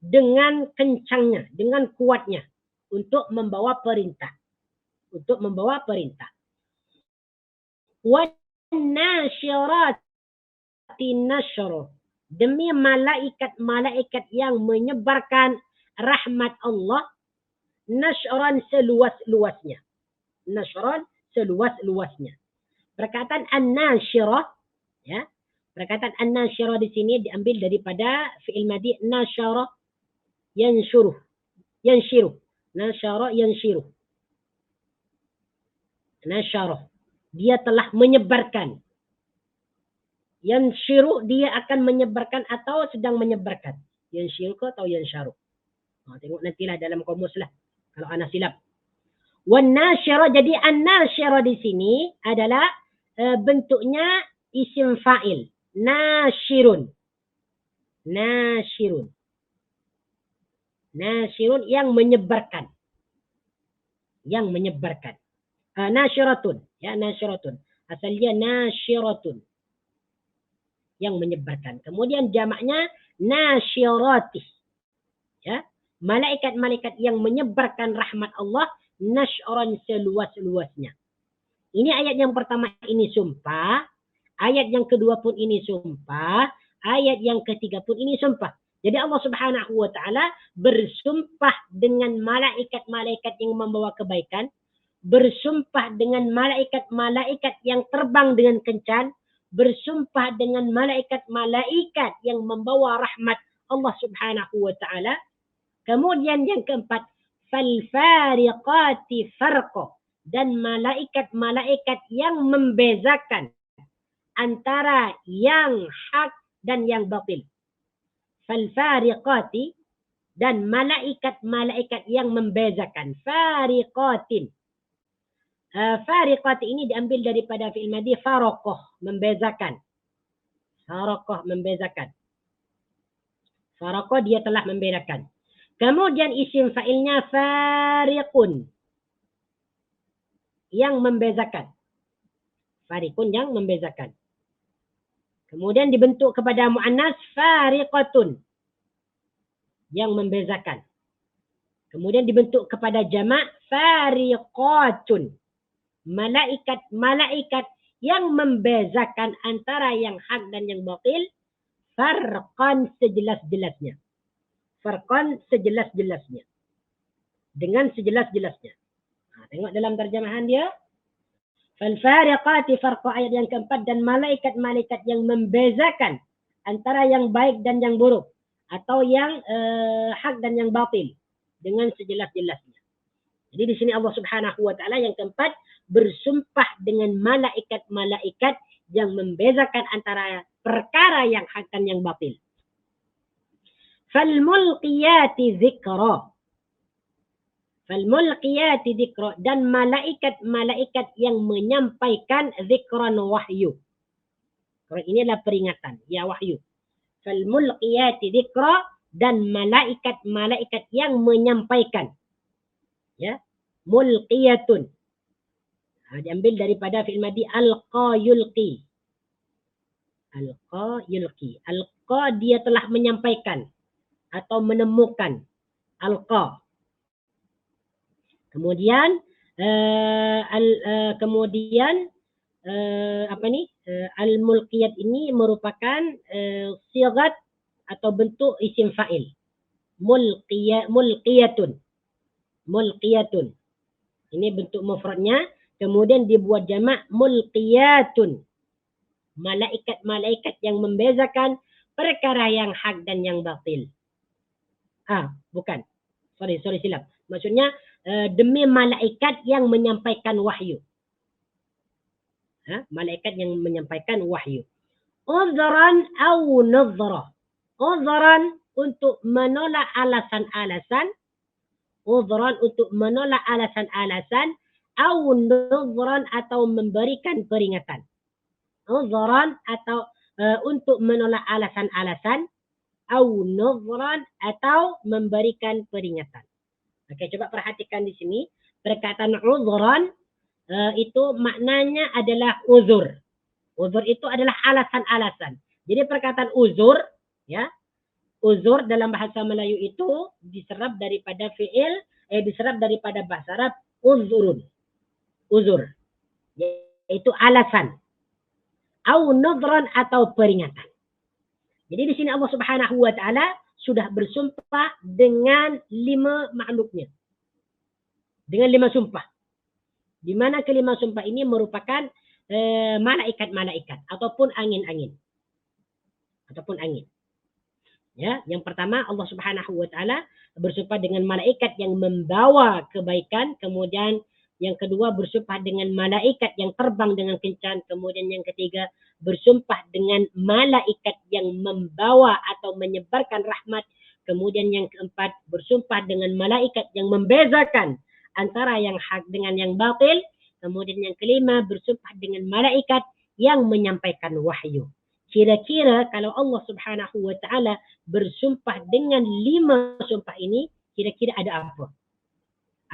dengan kencangnya, dengan kuatnya untuk membawa perintah. Untuk membawa perintah. Wan nasyirati nasyra, demi malaikat-malaikat yang menyebarkan rahmat Allah, nasyran seluas-luasnya. Nasyran seluas-luasnya. Perkataan an-nasyirah, ya. Perkataan an-nasyirah di sini diambil daripada fi'il madhi nasyara yansyuruh. Yansyiruh. Nasyara yansyiruh. Nasyarah, dia telah menyebarkan. Yansyiruh, dia akan menyebarkan atau sedang menyebarkan. Yansyiruh atau yansyaruh. Tengok nantilah dalam komus lah kalau ana silap. Wan nasyara, jadi an-nasyara di sini adalah bentuknya isim fa'il. Nasyirun. Nasyirun. Nasyirun yang menyebarkan. Yang menyebarkan. Nasyiratun. Ya, nasyiratun. Asal dia nasyiratun. Yang menyebarkan. Kemudian jamaknya nasyirati. Ya. Malaikat-malaikat yang menyebarkan rahmat Allah nasyran seluas-luasnya. Ini ayat yang pertama ini sumpah. Ayat yang kedua pun ini sumpah. Ayat yang ketiga pun ini sumpah. Jadi Allah Subhanahu wa taala bersumpah dengan malaikat-malaikat yang membawa kebaikan, bersumpah dengan malaikat-malaikat yang terbang dengan kencan, bersumpah dengan malaikat-malaikat yang membawa rahmat Allah Subhanahu wa taala. Kemudian yang keempat, fal-fariqati farqa, dan malaikat-malaikat yang membezakan antara yang hak dan yang batil. Fal-fariqati, dan malaikat-malaikat yang membezakan. Fariqatin. Fariqati ini diambil daripada fi'il madhi faraqah, membezakan. Faraqah, membezakan. Faraqah, dia telah membedakan. Kemudian isim fa'ilnya fariqun, yang membezakan. Fariqun, yang membezakan. Kemudian dibentuk kepada mu'annas fariqatun, yang membezakan. Kemudian dibentuk kepada jamak fariqatun, malaikat-malaikat yang membezakan antara yang hak dan yang batil, farqan sejelas-jelasnya. Farqan sejelas-jelasnya. Dengan sejelas-jelasnya. Tengok dalam terjemahan dia. Fal-fariqati farqa, ayat yang keempat, dan malaikat-malaikat yang membezakan antara yang baik dan yang buruk, atau yang hak dan yang batil, dengan sejelas-jelasnya. Jadi di sini Allah Subhanahu wa taala yang keempat bersumpah dengan malaikat-malaikat yang membezakan antara perkara yang hak dan yang batil. Fal-mulqiyati dzikra. Fal-mulqiyati dzikra, dan malaikat-malaikat yang menyampaikan dzikran, wahyu. Ini adalah peringatan, ya wahyu. Fal-mulqiyati dzikra, dan malaikat-malaikat yang menyampaikan. Ya, mulqiyatun. Diambil daripada fi'il madhi alqa yulqi. Alqa yulqi. Alqa, dia telah menyampaikan atau menemukan. Alqa. Kemudian al-mulqiyat ini merupakan sigat atau bentuk isim fa'il. Mulqiyatun. Mulqiyatun. Ini bentuk mufradnya. Kemudian dibuat jamak mulqiyatun. Malaikat-malaikat yang membezakan perkara yang hak dan yang batil. Bukan. Sorry silap. Maksudnya demi malaikat yang menyampaikan wahyu. Malaikat yang menyampaikan wahyu. Udhran au nadhra. Udhran, untuk menolak alasan-alasan. Udhran, untuk menolak alasan-alasan. Au nadhran, atau memberikan peringatan. Udhran, atau untuk menolak alasan-alasan. Au nadhran, atau memberikan peringatan. Oke, coba perhatikan di sini. Perkataan udhran itu maknanya adalah uzur. Uzur itu adalah alasan-alasan. Jadi perkataan uzur, ya, uzur dalam bahasa Melayu itu diserap daripada fi'il, diserap daripada bahasa Arab uzurun. Uzur, yaitu alasan. Au nadhran, atau peringatan. Jadi di sini Allah Subhanahu wa taala sudah bersumpah dengan 5 makhluknya. Dengan 5 sumpah. Di mana kelima sumpah ini merupakan malaikat-malaikat ataupun angin-angin. Ataupun angin. Ya, yang pertama Allah Subhanahu wa taala bersumpah dengan malaikat yang membawa kebaikan, kemudian yang kedua bersumpah dengan malaikat yang terbang dengan kencan, kemudian yang ketiga bersumpah dengan malaikat yang membawa atau menyebarkan rahmat, kemudian yang keempat bersumpah dengan malaikat yang membezakan antara yang hak dengan yang batil, kemudian yang kelima bersumpah dengan malaikat yang menyampaikan wahyu. Kira-kira kalau Allah Subhanahu wa taala bersumpah dengan 5 sumpah ini, kira-kira ada apa?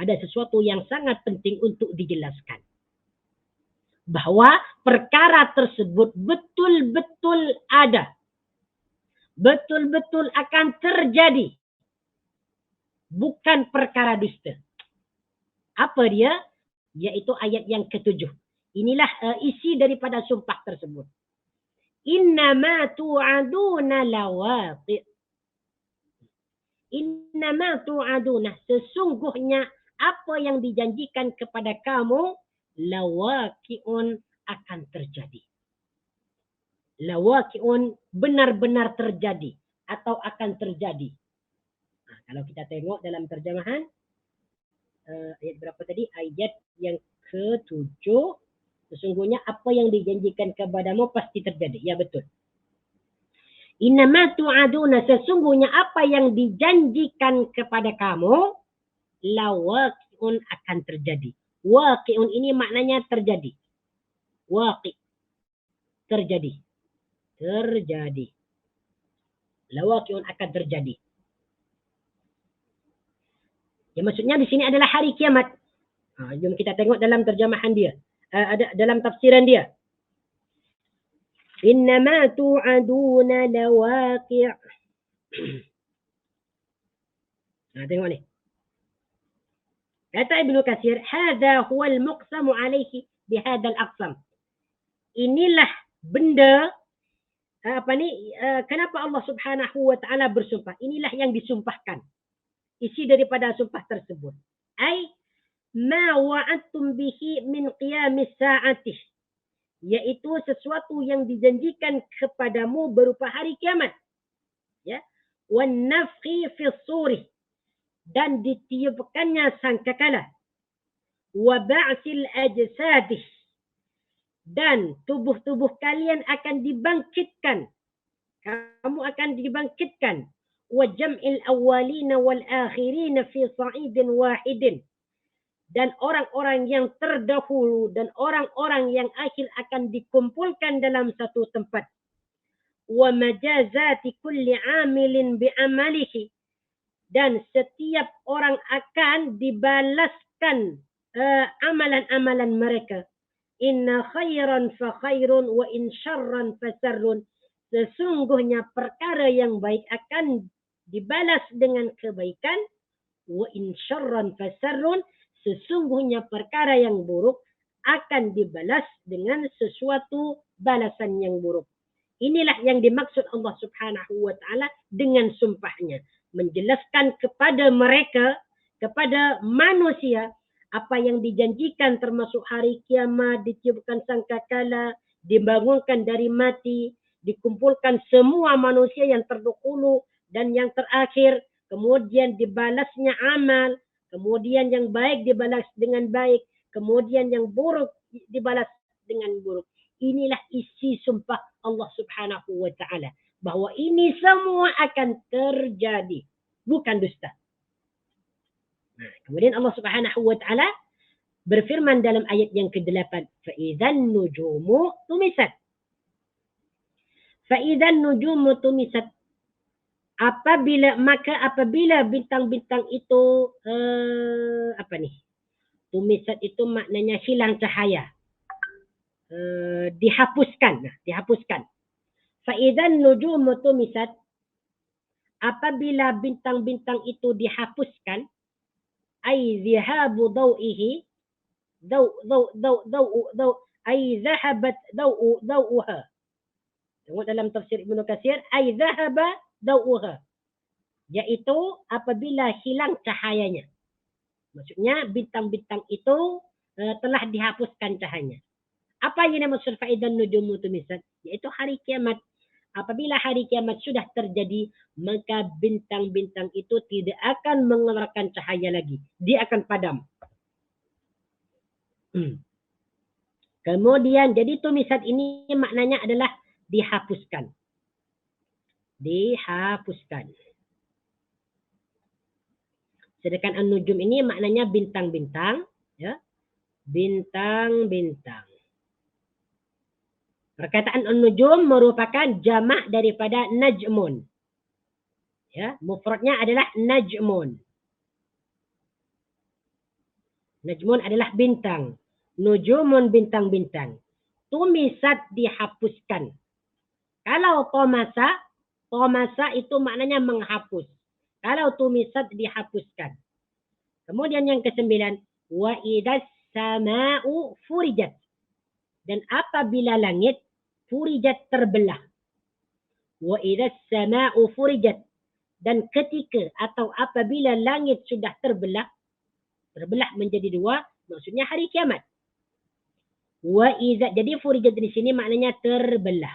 Ada sesuatu yang sangat penting untuk dijelaskan. Bahwa perkara tersebut betul-betul ada. Betul-betul akan terjadi. Bukan perkara dusta. Apa dia? Yaitu ayat yang ke-7. Inilah isi daripada sumpah tersebut. Innama tu'aduna lawaqi'. Innama tu'aduna. Sesungguhnya apa yang dijanjikan kepada kamu lawaqi'un akan terjadi. Lawaqi'un benar-benar terjadi atau akan terjadi. Nah, kalau kita tengok dalam terjemahan ayat berapa tadi? Ayat yang ke-7. Sesungguhnya apa yang dijanjikan kepadamu pasti terjadi. Ya, betul. Innama tu'aduna, sesungguhnya apa yang dijanjikan kepada kamu lawaqi'un akan terjadi. Waqi'un ini maknanya terjadi. Waqi' terjadi. Terjadi. Lawaqi'un akan terjadi. Ya, maksudnya di sini adalah hari kiamat. Jom kita tengok dalam terjemahan dia. Ada dalam tafsiran dia. Innama tu'aduna lawaqi'. Tengok ni. Kata Ibnu Katsir, hadha huwa al-muqsamu alaihi bihadha al-aqsam. Inilah benda kenapa Allah Subhanahu wa taala bersumpah? Inilah yang disumpahkan. Isi daripada sumpah tersebut. Ai ma wa'adtum bihi min qiyamis sa'ati. Yaitu sesuatu yang dijanjikan kepadamu berupa hari kiamat. Ya. Wan nafkhi fi suri. Dan ditiupkannya sangkakala. Wa ba'sil ajsadih. Dan tubuh-tubuh kalian akan dibangkitkan. Kamu akan dibangkitkan. Wa jam'il awwalina wal akhirina fi sa'idin wahidin. Dan orang-orang yang terdahulu dan orang-orang yang akhir akan dikumpulkan dalam satu tempat. Wa majazati kulli 'amilin bi'amalihi. Dan setiap orang akan dibalaskan amalan-amalan mereka. Inna khairan fa khairun wa in syarran fa syarrun. Sesungguhnya perkara yang baik akan dibalas dengan kebaikan. Wa in syarran fa syarrun. Sesungguhnya perkara yang buruk akan dibalas dengan sesuatu balasan yang buruk. Inilah yang dimaksud Allah Subhanahu wa taala dengan sumpahnya. Menjelaskan kepada mereka, kepada manusia, apa yang dijanjikan termasuk hari kiamat, ditiupkan sangkakala, dibangunkan dari mati, dikumpulkan semua manusia yang terdahulu dan yang terakhir, kemudian dibalasnya amal, kemudian yang baik dibalas dengan baik, kemudian yang buruk dibalas dengan buruk. Inilah isi sumpah Allah Subhanahu wa taala. Bahwa ini semua akan terjadi. Bukan dusta. Kemudian Allah Subhanahu wa taala berfirman dalam ayat yang ke-8, فَإِذَا النُّجُومُ تُمِسَتْ. فَإِذَا النُّجُومُ تُمِسَتْ. Apabila bintang-bintang itu tumisat itu maknanya hilang cahaya. Dihapuskan. Fa'idzan nujumu tumisat. Apabila bintang-bintang itu dihapuskan, ay zihabu daw'ihi, ay zahabat daw'uha. Tengok dalam tafsir Ibnu Katsir, ay zahaba daw'uha. Yaitu apabila hilang cahayanya. Maksudnya bintang-bintang itu telah dihapuskan cahayanya. Apa yang dimaksud fa'idzan nujumu tumisat? Yaitu hari kiamat. Apabila hari kiamat sudah terjadi, maka bintang-bintang itu tidak akan mengeluarkan cahaya lagi. Dia akan padam. Kemudian, jadi tumisat ini maknanya adalah dihapuskan. Dihapuskan. Sedangkan an-nujum ini maknanya bintang-bintang. Ya. Bintang-bintang. Perkataan an-nujum merupakan jamak daripada najmun. Ya, mufradnya adalah najmun. Najmun adalah bintang. Nujumun bintang-bintang. Tumisat dihapuskan. Kalau tomasa itu maknanya menghapus. Kalau tumisat dihapuskan. Kemudian yang ke-9, wa idas sama'u furijat. Dan apabila langit furijat terbelah. Wa idas sama'u furijat. Dan ketika atau apabila langit sudah terbelah menjadi 2, maksudnya hari kiamat. Wa idza, jadi furijat di sini maknanya terbelah.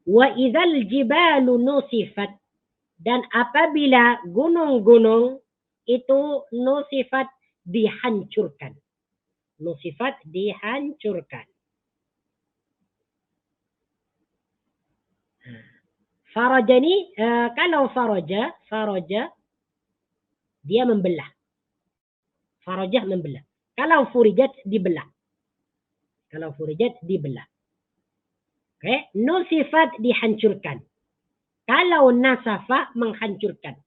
Wa idzal jibalu nusifat, dan apabila gunung-gunung itu nusifat dihancurkan. Nusifat dihancurkan. Faraja ni kalau faraja dia membelah. Farajah membelah. Kalau furijat dibelah. Okay. Nusifat dihancurkan. Kalau nasafa menghancurkan.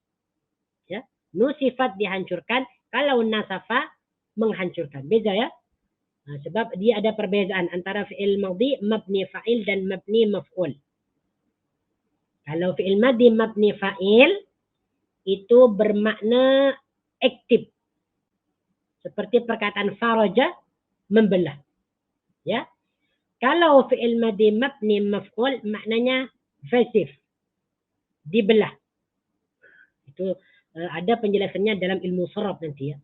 Ya. Nusifat dihancurkan. Kalau nasafa menghancurkan. Beza ya. Sebab dia ada perbezaan antara fi'il madhi, mabni fa'il dan mabni maf'ul. Kalau fi'il madhi mabni fa'il itu bermakna aktif. Seperti perkataan faraja, membelah. Ya. Kalau fi'il madhi mabni maf'ul maknanya pasif. Dibelah. Itu ada penjelasannya dalam ilmu saraf nanti ya.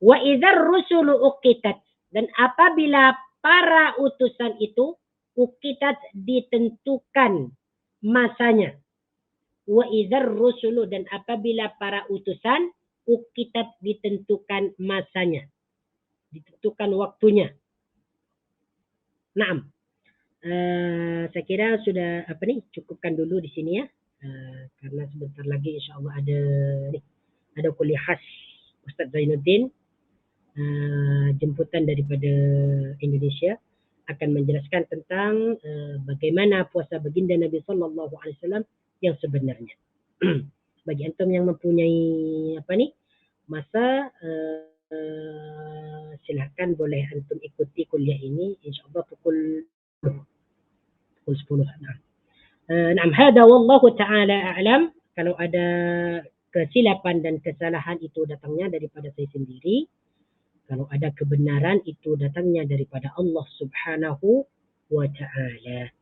Wa idzar rusulu uqitat, dan apabila para utusan itu uqitat ditentukan masanya. Wa idzar rusulu, dan apabila para utusan uqitat ditentukan masanya. Ditentukan waktunya. Naam. Saya kira sudah cukupkan dulu di sini ya. Karena sebentar lagi insya-Allah ada kuliah khas Ustaz Zainuddin, jemputan daripada Indonesia, akan menjelaskan tentang bagaimana puasa baginda Nabi sallallahu alaihi wasallam yang sebenarnya. Bagi antum yang mempunyai masa, silahkan boleh antum ikuti kuliah ini insyaallah pukul 10. Naam, hada wallahu taala a'lam. Kalau ada kesilapan dan kesalahan itu datangnya daripada saya sendiri. Kalau ada kebenaran itu datangnya daripada Allah Subhanahu wa taala.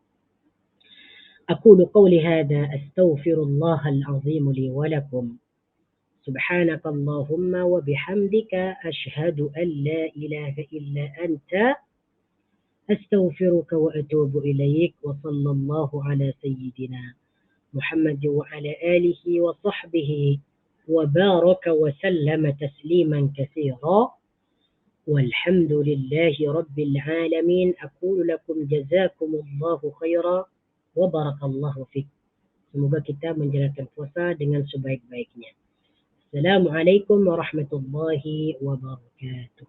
أقول قولي هذا أستغفر الله العظيم لي ولكم. سبحانك اللهم وبحمدك أشهد أن لا إله إلا أنت أستغفرك وأتوب إليك. وصلى الله على سيدنا محمد وعلى آله وصحبه وبارك وسلم تسليما كثيرا. والحمد لله رب العالمين. أقول لكم جزاكم الله خيرا وبارك الله فيك. Semoga kita menjalankan puasa dengan sebaik-baiknya. Assalamualaikum warahmatullahi wabarakatuh.